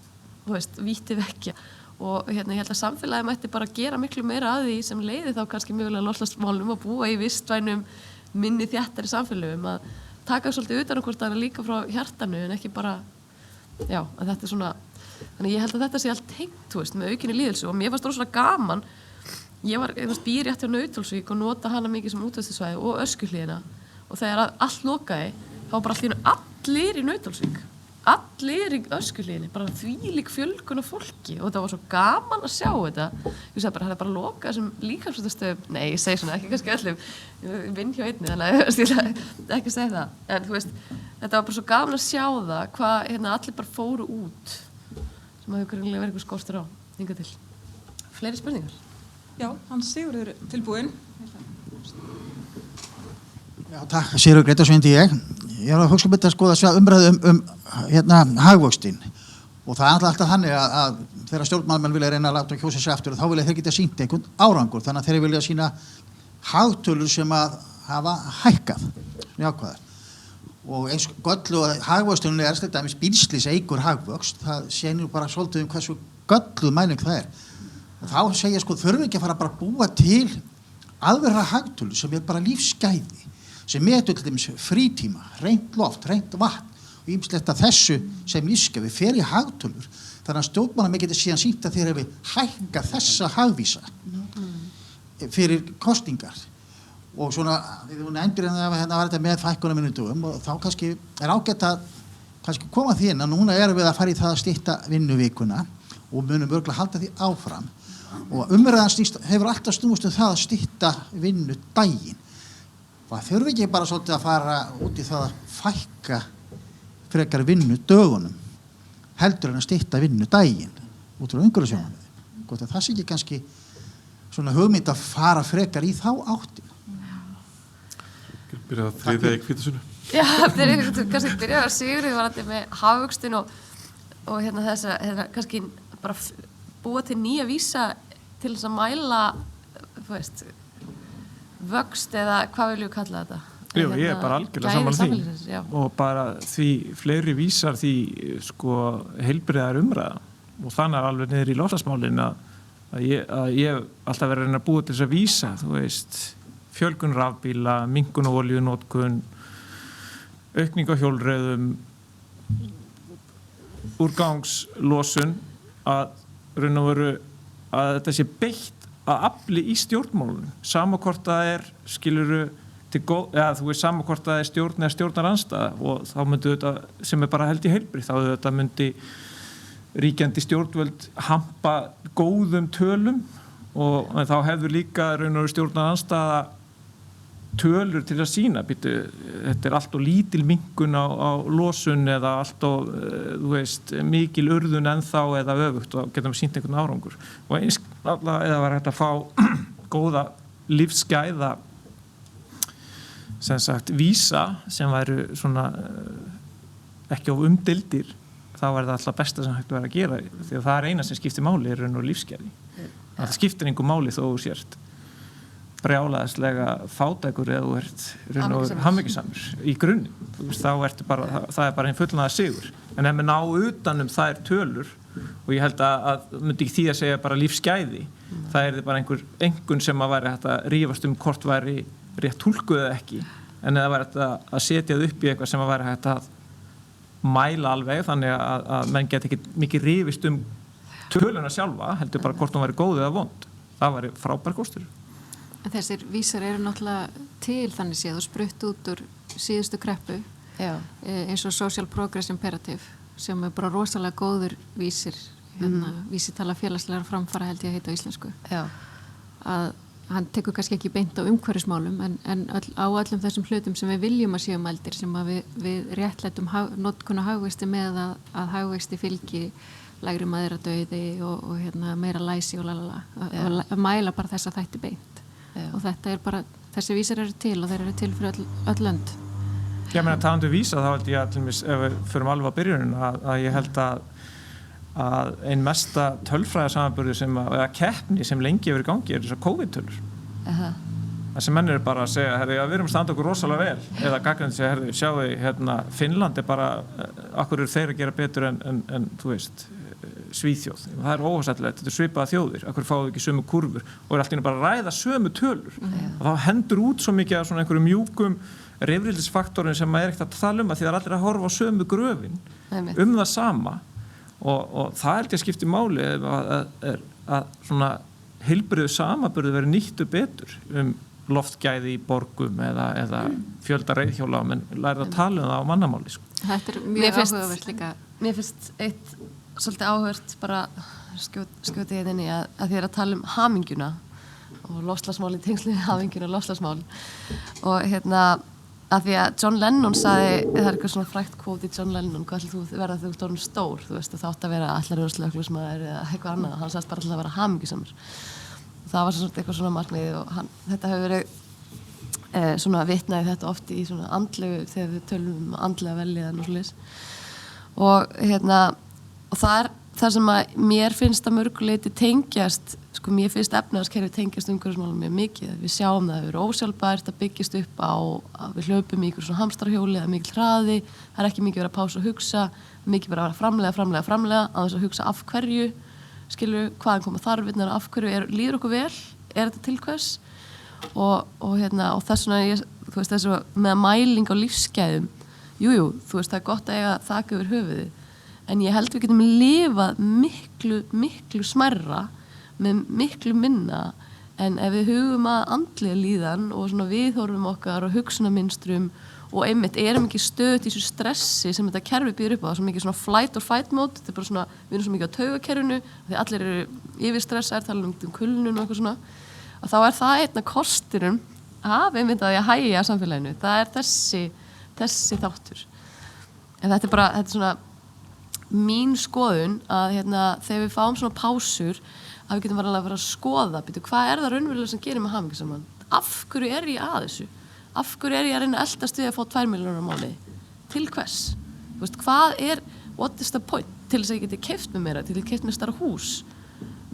víti vekkja og ég held að samfélagi mætti bara gera miklu meira að því sem leiði þá kannski mögulega loftslagsmálum að búa í vistvænum minni þéttari samfélögum að taka svolítið utan hvort það líka frá hjartanu en ekki bara, að þetta svona, þannig ég held að þetta sé allt tengt, með aukinni líðhelsu og mér fannst rosalega gaman, ég býr rétt hjá Nauthólsvík og nota hana mikið sem útvistasvæði og Öskjuhlíðina og þegar allt lokaði, þá bara allir í Nauthólsvík. Allir í Öskjuhlíðinni, bara þvílík fjölgun af fólki og þetta var svo gaman að sjá þetta. Ég sagði bara, það bara lokað þessum líkamsræktarstöðum, nei, ég segi svona, ekki kannski öllum, ég vinn hjá einni, þannig að ég vil ekki segja það. En þetta var bara svo gaman að sjá það, hvað allir bara fóru út, sem að hefur greinlega verið eitthvað skortur á, hingað til. Fleiri spurningar? Já, Hans Sigurður tilbúinn. Já, takk, Sigurður Grétarsson ég. Ég var að hugsa að skoða umræðu hagvöxtinn og það er alltaf þannig að þegar stjórnmálamenn vilja reyna að láta kjósa sig aftur þá vilja þeir geta sýnt einhvern árangur þannig að þeir vilja sýna hagtölur sem að hafa hækkað jákvæðar og eins göllu og hagvöxtunni til dæmis bílslys eykur hagvöxt það sýnir bara svolítið hversu gölluð mæling það og þá segja þurfum ekki að fara bara að búa til aðverra hagtölur sem bara lífsgæði sem metur til dæmis frítíma, hreint loft, hreint vatn og ýmislegt að þessu sem lífsgæði fer í hagtölur þannig að stjórnmálamenn geti síðan sýnt að þeir hafi hækkað þessa hagvísa fyrir kosningar og svona, þú nefndir var þetta með fækkunum minnutugum og þá kannski ágætt að kannski koma því inn að núna erum við að fara í það að stytta vinnuvikuna og munum örgulega halda því áfram og umræðan hefur alltaf snúist það að stytta vinnudaginn það þurfi ekki bara svolítið að fara út í það að fækka frekar vinnudögunum heldur en að stytta vinnudaginn út frá umhverfissjónarmiðum. Gott að það sé ekki kannski svona hugmynd að fara frekar í þá áttina. Byrja að þriðja í Hvítasunnu. Já, kannski byrja að Sigurður varandi með hagvöxtinn og þess að kannski bara búa til nýja vísa til þess að mæla, vöxt eða hvað viljum við kalla þetta? Jú, ég er bara algjörlega sammála því og bara því fleiri vísar því heilbrigðar umræða og þannig er alveg niður í loftslagsmálin að ég alltaf verið að reyna að búa til þess að vísa, fjölgun rafbíla, minnkun og olíunotkun, aukning á hjólreiðum, úrgangslosun að raun og veru að þetta sé beitt að afli í stjórnmálunum sama hvort það skiluru til sama hvort það stjórn eða stjórnarandstaða og þá myndi þetta sem bara held í heilbrigð þá þetta myndi ríkjandi stjórnvöld hampa góðum tölum og þá hefur líka raun og stjórnarandstaða tölur til að sýna þetta allt og lítil minnkun á losun eða allt og mikil urðun ennþá eða öfugt og getum við sýnt einhvern árangur og eins eða var hægt að fá góða lífsgæða sem sagt vísa sem væru svona ekki of umdeildir þá er það alltaf besta sem hægt að vera að gera því að það er eina sem skiptir máli er raun og lífsgæði það skiptir engu máli þó þú sért brjálæðislega fátækur eða þú ert hamingjusamur í grunninn þá ertu bara, það er bara einn fullnaða sigur en ef við ná utanum þær tölur og ég held að myndi ekki því að segja bara lífsgæði það er bara einhvern sem að væri hægt að rífast hvort væri rétt túlkuð eða ekki en það væri hægt að setja það upp í eitthvað sem að væri hægt að mæla alveg þannig að menn geti ekki mikið rífist töluna sjálfa, heldur bara hvort hún væri góð eða vond. Það væri frábær kostur. En þessir vísar eru náttúrulega til þannig séð og sprutt út úr síðustu kreppu eins og Social Progress Imperative sem bara rosalega góður vísir vísitala félagslegar framfara held ég að heita á íslensku. Að hann tekur kannski ekki beint á umhverfismálum en á öllum þessum hlutum sem við viljum að séu mældir sem að við réttlætum notkun á hagvexti með að hagvexti fylgi lægri mæðradauði og meira læsi og að mæla bara þessa þætti beint. Og þetta bara, þessi vísar eru til og þeir eru til fyrir öll lönd. Ég meina, talandi vísa, þá held ég að til dæmis, ef við förum alveg á byrjunin, að ég held að ein mesta tölfræðarsamanburður eða keppni sem lengi hefur í gangi þessar COVID-tölur. Það sem menn eru bara að segja, við erum að standa okkur rosalega vel, eða gagnandi segja, sjáu, Finnland bara, akkur eru þeir að gera betur en þú veist, Svíþjóð. Það er óhásættilegt, þetta er svipaða þjóðir, akkur fáðu ekki sömu kurvur og alltaf bara að ræða sömu tölur. Og þá hendur út svo mikið af svona einhverjum mjúkum rifrildisfaktorin sem maður ekkert að tala því það er allir að horfa á sömu gröfin það sama og það held ég að skipti máli að svona heilbrigðu samanburður verið nýttu betur loftgæði í borgum eða fjölda reiðhjóla menn lærið að tala það á mannamáli. Þetta mjög áhugavert líka. Mér finnst eitt svolítið áhugavert bara skjóti hérna að þið að tala hamingjuna og loftslagsmál í tengslu við hamingjuna og loftslagsmál og að því að John Lennon sagði, það er eitthvað svona frægt kvót í John Lennon, hvað ætlar þú verða þegar þú ert stór, þú veist, þátt að vera allar slökkviliðsmaður eða eitthvað annað, hann sagðist bara alltaf að vera hamingjusamur. Það var svona eitthvað svona markmið og þetta hefur verið svona vitnaði þetta oft í svona andlegu þegar við tölum andlega velíðan og svoleiðis. Og það er það sem að mér finnst að mörguleiti tengjast, mér finnst efnahagskerfi tengjast umhverfismálum mjög mikið. Við sjáum það eru ósjálfbært að byggjast upp á að við hlaupum í ykkur svona hamstrahjóli eða mikil hraði, það er ekki mikið verið að pása og hugsa, mikið bara að vera framlega á þess að hugsa af hverju, hvaðan koma þarfinnar, af hverju líður okkur vel, er þetta til hvers og þess vegna þú veist þessu með mæling á lífsgæðum, þú veist það er gott að eiga þak yfir höfuðið, en ég held við getum lifað miklu smærra með miklu minna en ef við hugum að andlega líðan og svona viðhorfum okkar og hugsunarmynstrum og einmitt erum ekki stöðugt í þessu stressi sem þetta kerfi býður upp á, það er svo mikið svona flight or fight mode, þetta er bara svona, við erum svo mikið á taugakerfinu því allir eru yfirstressaðir, tala um kulnun og eitthvað svona, og þá er það einna kosturum af einmitt að ég hægja samfélaginu, það er þessi þáttur. En þetta er svona mín skoðun að þegar við fáum svona pásur að við getum að vera að skoða hvað er það raunverulega sem gerir með hamingjusaman, af hverju er ég að þessu, af hverju er ég að reyna að eldast við að fá 2 milljónir á mánuði, til hvers, þú veist, hvað er, what is the point, til þess að ég geti keypt með mér, til að ég keypt með stærra hús,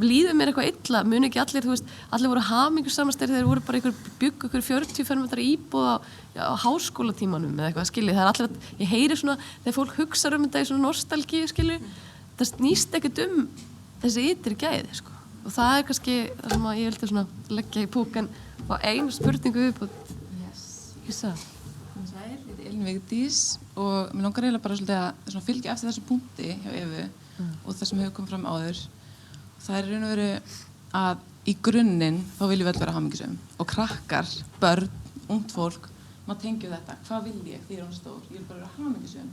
líður mér eitthvað illa, muni ekki allir, þú veist, allir voru hamingjusamastæri þegar voru bara byggu ykkur 40 fermetrar íbúð á háskólatímanum eða eitthvað, skilji, það er allir, ég heyri svona, þegar fólk hugsa þetta í svona nostalgíu, skilji, það snýst ekkert þessi ytri gæði, sko. Og það er kannski það sem ég vildi svona leggja í púkan á einu spurningu upp. Yes. Ég heiti Elín Vigdís og mér langar eiginlega bara svolítið að fylgja eftir þessu punkti hjá Evu og það sem hefur komið fram áður. Það er raun og veru að í grunninn þá viljum við öll vera hamingjusöm og krakkar, börn, ungt fólk, maður tengjum þetta. Hvað vil ég því ég er stór? Ég vil bara vera hamingjusöm.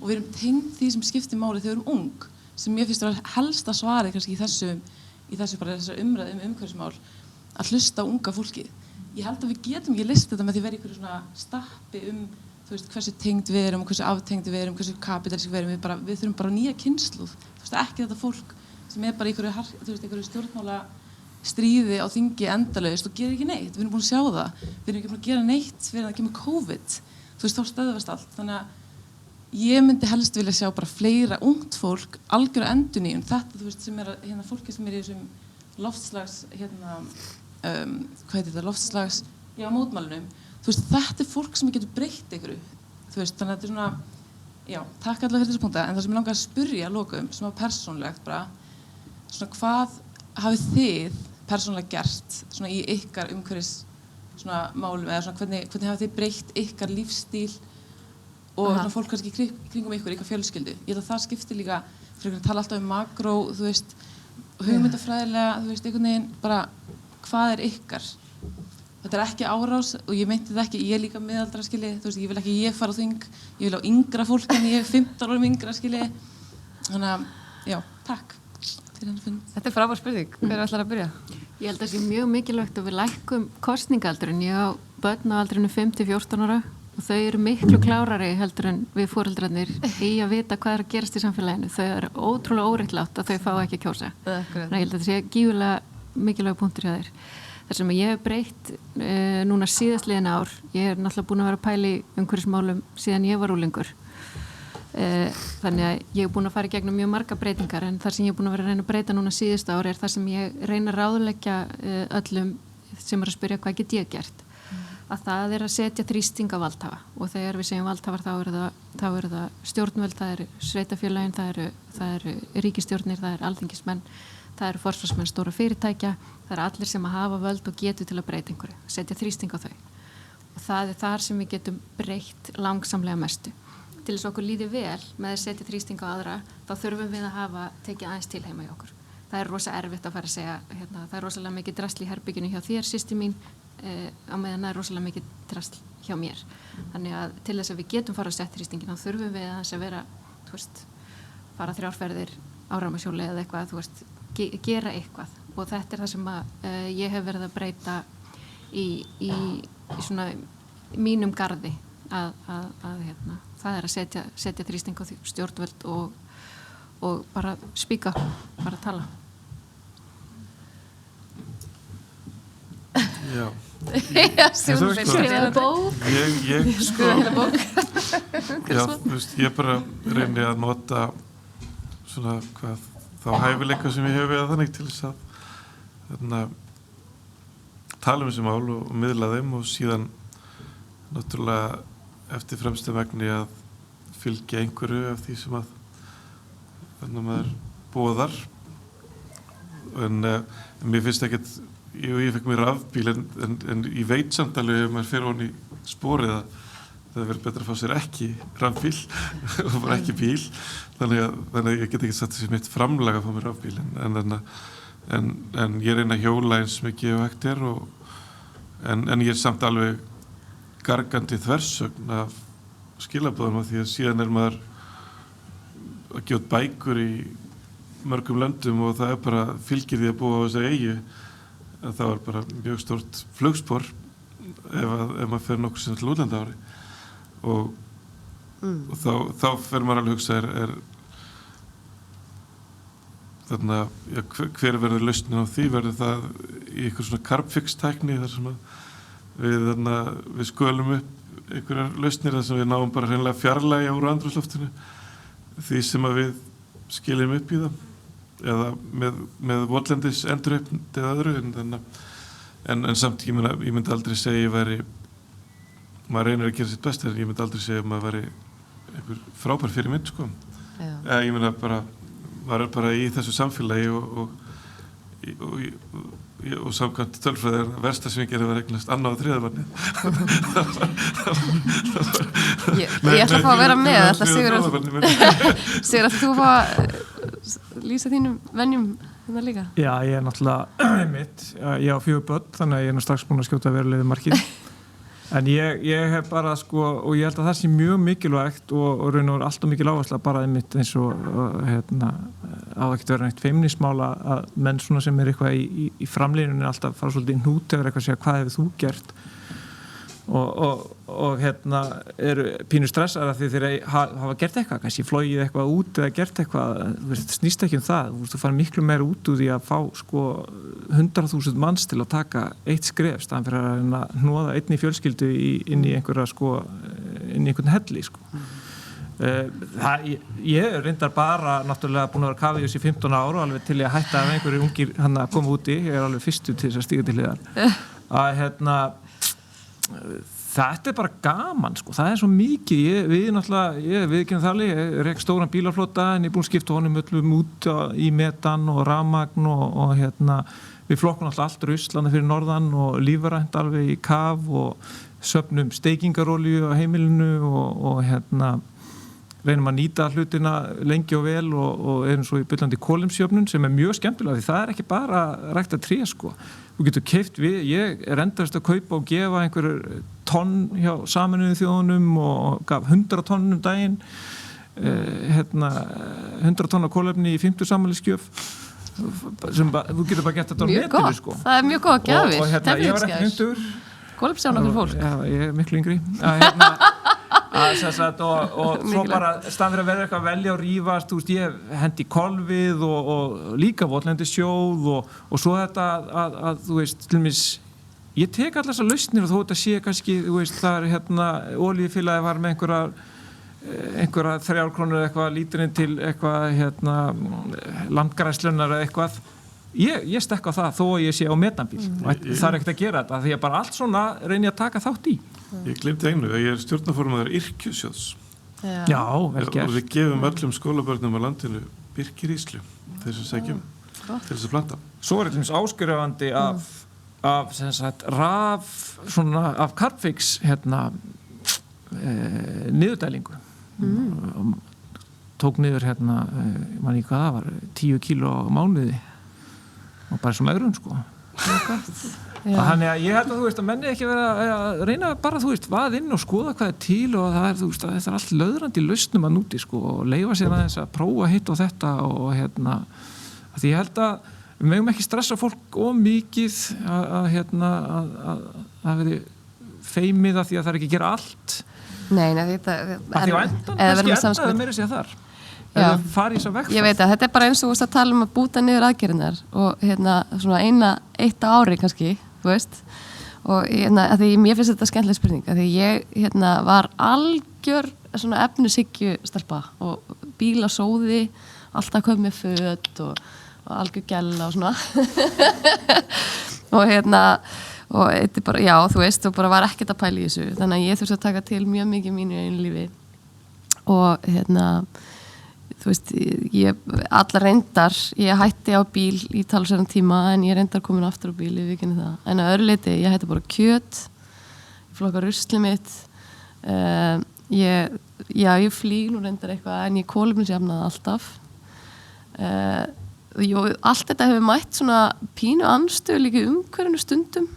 Og við erum tengt því sem skiptir máli þegar við erum ung, sem ég finnst að helsta svarið kannski í þessu umræðu umhverfismál að hlusta á unga fólkið. Ég held að við getum ekki list þetta með því verið ykkur svona stappi þú veist, hversu tengd við erum og hversu aftengd við erum, hversu kapitalísk við erum, við þurfum bara nýja kynslóð. Þú veist, ekki þetta fólk sem er bara í einhverju stjórnmála stríði á þingi endalaust og gerir ekki neitt. Við erum búin að sjá það. Við erum ekki búin að gera neitt fyrir að það kemur COVID. Þú veist, þá stöðvast allt. Þannig að ég myndi helst vilja sjá bara fleira ungt fólk, algjör endurnýjun. Þetta, þú veist, sem er fólki sem er í þessum loftslags, loftslags, mótmælunum. Þú veist, þetta er fólk sem getur breytt ykkur. Þú veist, þannig að þetta er svona, takk allavega fyrir þessu punkta, en það sem ég langar að spyrja að lokum, sem var persónlegt bara, svona hvað hafið þið persónlega gert svona í ykkar umhverfis svona málum, eða svona hvernig hafið þið breytt ykkar lífsstíl og svona fólk kannski kringum ykkar fjölskyldu. Ég held að það skiptir líka, fyrir að tala alltaf makró, þú veist, hugmyndafræðilega, þú veist, einhvern veginn bara hvað ykkar? Þetta ekki árás og ég meinti það ekki, ég líka miðaldra skilji, þú veist, ég vil ekki ég fara á þing, ég vil á yngra fólk en ég 15 árum yngra skilji. Þannig að, já, takk. Þetta frábær spurning, hver ætlar að byrja? Ég held að það sé mjög mikilvægt að við lækkum kosningaaldurinn. Ég á börn á aldrinu 5-14 ára og þau eru miklu klárari heldur en við foreldrarnir í að vita hvað að gerast í samfélaginu. Þau eru ótrúlega óréttlátt að þau fá ekki að kjósa. Þannig ég held að þetta sé gífurlega mikilvæg punktur hjá þér. Það sem ég hef breytt núna síðastliðin ár, ég náttúrulega búin að vera að pæla í umhverfismálum síðan ég var unglingur. Þannig að ég hef búin að fara í gegnum mjög marga breytingar en það sem ég hef búin að vera að reyna að breyta núna síðustu ár það sem ég reyna að ráðleggja öllum sem að spyrja hvað get ég gert að það að setja þrýsting á valdhafa og þegar við segjum valdhafar þá eru það stjórnvöld, það eru sveitafélögin, það eru ríkisstjórnir, það eru alþingismenn, það eru forsvarsmenn stóra fyrirtækja, það eru allir sem að hafa völd og getu til að breyta einhverju, setja þrýsting á þau og það þar sem við getum breytt langsamlega mestu. Til þess að okkur líði vel með að setja þrýsting á aðra, þá þurfum við að hafa tekið aðeins til heima í okkur. Það rosa erfitt að fara að segja, það rosalega mikið drasl í herbygginu hjá þér, systir mín, á meðan það rosalega mikið drasl hjá mér. Þannig að til þess að við getum fara að setja þrýstingin, þá þurfum við að vera, þú veist, fara 3 ferðir á ramashjóli eða eitthvað, þú veist, gera eitthvað. Og þetta það sem að ég hef verið að breyta í svona mínum garði að það að setja þrýsting á stjórnvöld og bara spíka, bara tala. Já. Skrifa bók. Ég já, þú veist, ég bara reyni að nota svona þá hæfileika sem ég hef við þannig til þess að tala þessi mál og miðla þeim og síðan náttúrulega eftir fremstu megni að fylgja einhverju af því sem að maður boðar en mér finnst ekkert ég fekk mér rafbíl en ég veit samt alveg ef maður fer ofan í sporið að það verður betra að fá sér ekki rafbíl og bara ekki bíl þannig að ég get ekki satt þessi mitt framlag að fá mér rafbíl en ég reyna að hjóla eins mikið og hægt en ég samt alveg gargandi þversögn af skilabóðum af því að síðan maður að gefa bækur í mörgum löndum og það bara fylgir því að búa á þessari eyju að það var bara mjög stórt flugspor ef maður fer nokkuð sem til útlanda ári og þá fer maður alveg að hugsa þarna hver verður lausnin á því verður það í eitthvað svona carbfix-tækni þar sem að við skölum upp einhverjar lausnir þar sem við náum bara hreinlega fjarlægja úr andrúmsloftinu því sem að við skiljum upp í það eða með votlendis endurreipnd eða öðru en samt ég myndi aldrei segja maður reynir að gera sitt best en ég myndi aldrei segja maður væri einhver frábær fyrir mynd sko ég myndi bara maður bara í þessu samfélagi og samkvæmt tölfræði versta sem ég gerði var eignast annað og þriðja barnið. Ég ætla að fá að vera með, Sigurður, þú fá að lýsa þínum venjum hérna líka? Já, ég náttúrulega einmitt, ég á 4 börn, þannig að ég strax búin að skjóta verulegðu markið. En ég hef bara og ég held að það sé mjög mikilvægt og raun og alltaf mikil áhersla bara einmitt eins og á ekkert vera neitt feimnismála að menn svona sem eitthvað í framlínunni alltaf fara svolítið í hnút yfir eitthvað að segja hvað hefur þú gert og eru pínu stressaðar því þeir hafa gert eitthvað, kannski flogið eitthvað út eða gert eitthvað, snýst ekki það, þú fara miklu meira út úr því að fá 100.000 manns til að taka eitt skref, staðan fyrir að hnoða einni fjölskyldu inn í einhvern helli ég reyndar bara náttúrulega búin að vera kafi í þessi 15 ára og alveg til ég að hætta að einhverju ungir að koma úti, ég alveg fyrstu til þess að stíga til hliðar að þetta bara gaman það svo mikið, við viðkennum það alveg, ég rek stóran bílaflota en ég búin að skipta honum öllum út í metan og rafmagn og við flokkum allt Russlandi fyrir norðan og lífrænt alveg í kaf og söfnum steikingarolíu á heimilinu og reynum að nýta hlutina lengi og vel og erum svo í bullandi kolumnsjöfnun sem mjög skemmtilega því það ekki bara rækta tré sko. Þú getur keypt ég endast að kaupa og gefa einhver tonn hjá Sameinuðu þjóðunum og gaf 100 tonnum daginn 100 tonna kolefni í 50 sammælisgjöf sem þú getur bara gett þetta á netinu sko. Það er mjög góð gjafir og ég var ekki 50 kolefnisjána fyrir fólk. Já, ég miklu yngri og svo bara staðan fyrir að vera eitthvað að velja og rífast, þú veist, ég hendi kolfið og líka votlendi sjóð og svo þetta að þú veist, til dæmis ég tek allar þessar lausnir og þó þetta sé kannski, þú veist, það er olíufélagið var með einhverja 3 krónur eitthvað líturinn til eitthvað landgræðslunar eða eitthvað ég stekk á það þó að ég sé á metanbíl það er ekkert að gera þetta því að bara allt svona reyni að taka þátt í. Ég gleymdi einu að ég stjórnarformaður Yrkjusjóðs Já, vel gert og við gefum öllum skólabörnum á landinu birkirýslu þessum sækjum til þess að planta. Svo er þetta áskrifandi af sem sagt af Carbfix niðurdælingu tók niður man ekki hvað það var 10 kíló á mánuði og bara sem öðrun sko þannig að ég held að þú veist að menni ekki vera að reyna bara þú veist vað inn og skoða hvað til og það þú veist að þetta allt löðrandi lausnum að núti sko og leyfa sér aðeins að prófa hitt og þetta og að því ég held að við megum ekki stressa fólk of mikið að veri feimið að því að það er ekki að gera allt Nei, þetta að því á endan kannski endaði meira sér þar eða fari í þess að vegferð. Ég veit að þetta er bara eins og að tala að búta niður aðgerðinar og svona eitt ári kannski, þú veist og að því mér finnst þetta skemmtileg spurning að því ég var algjör svona efnishyggju stelpa og bílasóði alltaf köp með föt og algjör gælla og svona og þetta er bara, já, þú veist, og bara var ekkert að pæla í þessu, þannig að ég þurfti að taka til mjög mikið mínu einu lífi og þú veist, allar reyndar, ég hætti á bíl í talsverðan tíma en ég reyndar komin aftur á bíl í vikinu það, en að öðru leyti, ég hætti bara kjöt, ég flokka rusli mitt, ég flýg nú reyndar eitthvað en ég kolefnisjafnaði alltaf, allt þetta hefur mætt svona pínu anstöðu líka umhverfinu stundum,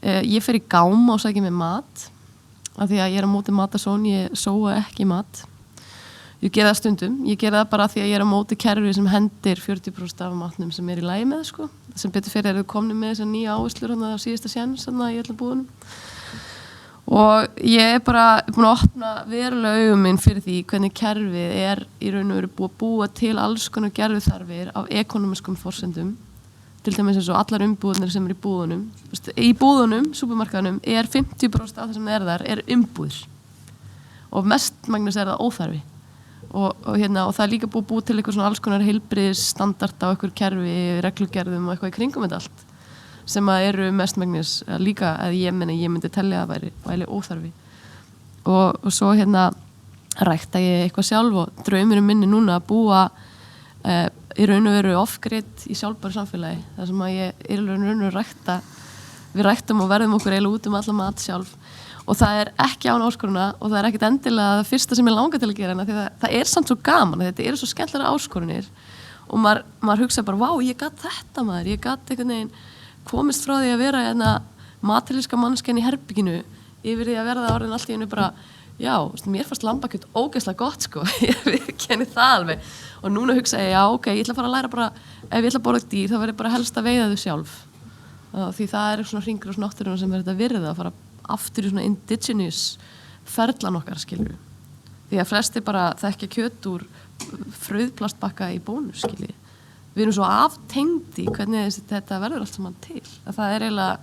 ég fer í gáma og sækja mér mat af því að ég er á móti matasón, ég sóa ekki mat ég gera það stundum, ég gera það bara af því að ég er á móti kerfi sem hendir 40% af matnum sem er í lagi með sko. Sem betur fyrir eru komni með þessar nýja áherslur á síðasta séns í öllum búðunum og ég er bara búin að opna verulega augum minn fyrir því hvernig kerfið er í raun og veru búið að búa til alls konar gerfiþarfir af ekonomiskum forsendum til dæmis eins og allar umbúðunir sem er í búðunum. Í búðunum, súpermarkaðunum, er 50% af það sem þar er umbúðir og mestmagnis er það óþarfi og það er líka búið til eitthvað svona alls konar heilbrigðisstandarda og eitthvað kerfi, reglugerðum og eitthvað í kringum þetta allt sem að eru mestmagnis líka að ég myndi telja að væri óþarfi og svo rækta ég eitthvað sjálf og draumurinn minni núna að búa í raun og veru off-grid í sjálfbæru samfélagi þar sem að ég í raun og veru við ræktum og verðum okkur eiginlega út alla mat sjálf og það er ekki án áskoruna og það er ekkert endilega það fyrsta sem ég langar til að gera því það er samt svo gaman, þetta eru svo skemmtilega áskorunir og maður hugsa bara, vá, ég gat þetta maður, ég gat einhvern veginn komist frá því að vera matilíska mannskjan í herbygginu yfir því að verða orðin allt í einu bara já, mér fannst lambakjöt ógeðslega gott sko, ég kenni það alveg og núna hugsa ég, já, ok, ég ætla að fara að læra bara, ef ég ætla að borða dýr, þá verður ég bara helst að veiða þau sjálf því það er svona hringur og snotturinn sem er þetta virða að fara aftur í svona indigenous ferlan okkar, skilju því að flesti bara þekkja kjöt úr frauðplastbakka í bónus, skilji við erum svo aftengdi hvernig þetta verður allt saman til að það er eiginlega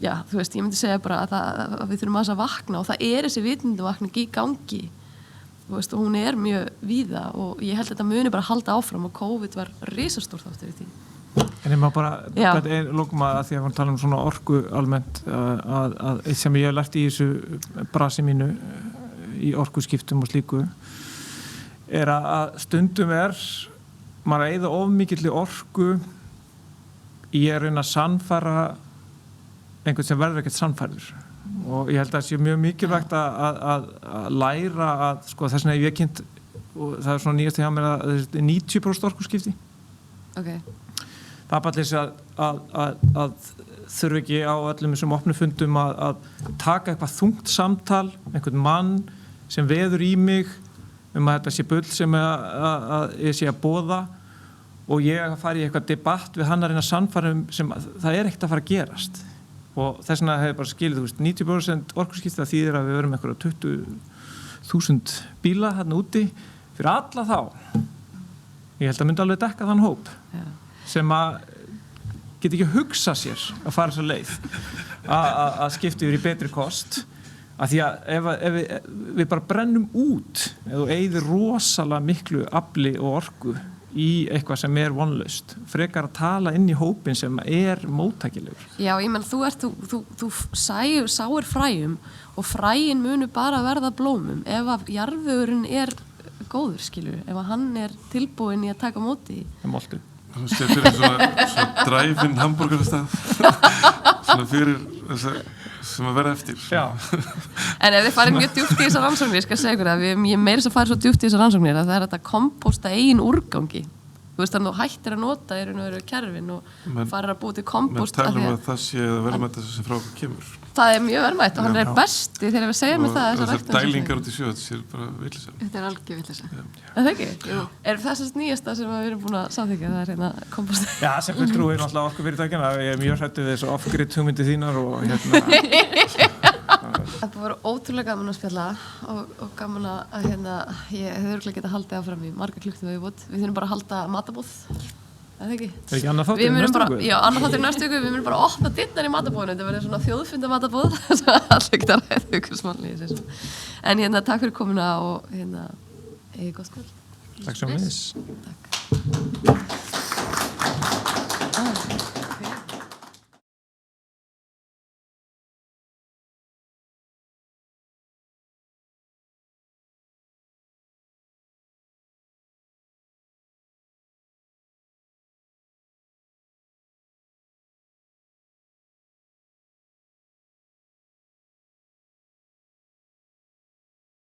já, þú veist, ég myndi segja bara að við þurfum að vakna og það er þessi vitundavakning í gangi þú veist, og hún er mjög víða og ég held að þetta muni bara halda áfram og COVID var risastór þáttur í því En ég má bara lókum að því að við tala svona orku almennt að eitt sem ég hef lært í þessu brasi mínu í orkuskiptum og slíku er að stundum maður að eyða of mikilli orku í að reyna að sannfæra einhvern sem verður ekkert sannfærður og ég held að það sé mjög mikilvægt að læra að sko þess vegna ég kynnt og það svona nýjast hjá mér að 90% orkuskipti. Okay. Það er bara þess að þurfi ekki á öllum þessum opnu fundum að taka eitthvað þungt samtal, einhvern mann sem veður í mig að þetta sé bull sem að ég sé að boða og ég að fara í eitthvað debatt við hann að reyna að sannfæra sem það er ekkert að fara að gerast og þess vegna hefur bara skilið, 90% orkuskipti það þýðir að við verum eitthvað 20.000 bíla hérna úti fyrir alla þá. Ég held að myndi alveg dekka þann hóp sem að geta ekki hugsa sér að fara þessa leið að skipta yfir í betri kost að því að ef við bara brennum út eða eyðir rosalega miklu afli og orku í eitthvað sem er vonlaust frekar að tala inn í hópin sem er móttækilegur. Já, ég menn þú sáir fræjum og fræin munu bara verða blómum ef að jarðvegurinn er góður, skilur, ef að hann er tilbúinn í að taka móti. Moltu. Þú sér fyrir svona drive-in hamburgerastað svona fyrir þess sem að vera eftir. Já. En ef þið farið mjög djúpt í þessar rannsóknir, ég skal segja ykkur að ég meira þess að fara svo djúpt í þessar rannsóknir að það er þetta komposta eigin úrgangi. Þú veist þannig að þú hættir að nota í raun og veru kerfin og farir að búa til kompost. Menn talum að það sé að verðmætt þessu sem frá okkur kemur. Það er mjög verðmætt og hann er besti þegar við segjum það. Og þessar dælingar út í sjó, þetta sé bara vitleysa. Þetta er algjör vitleysa. Það ekki? Jú. Er þessast nýjasta sem við erum búin að samþykkja, það er hérna kompost? Já, sem fulltrúi náttúrulega orkufyrirtækjanna. Ég er mjög hræddur við þessu off-grid hugmyndir þínar og Það var ótrúlega gaman að spjalla og gaman að ég hefði örugglega getað haldið áfram í marga klukktíma viðbót. Við þurfum bara að halda matabóð. Það ekki? Er ekki annað þáttur í næstu viku? Já, annað þáttur í næstu viku. Við munum bara opna dyrnar í matabóðinu. Þetta verður svona þjóðfunda matabóð. Það er allir geta að ræða ykkur smáli í þessu. En takk fyrir komuna og gott kvöld. Takk svo mis. Takk.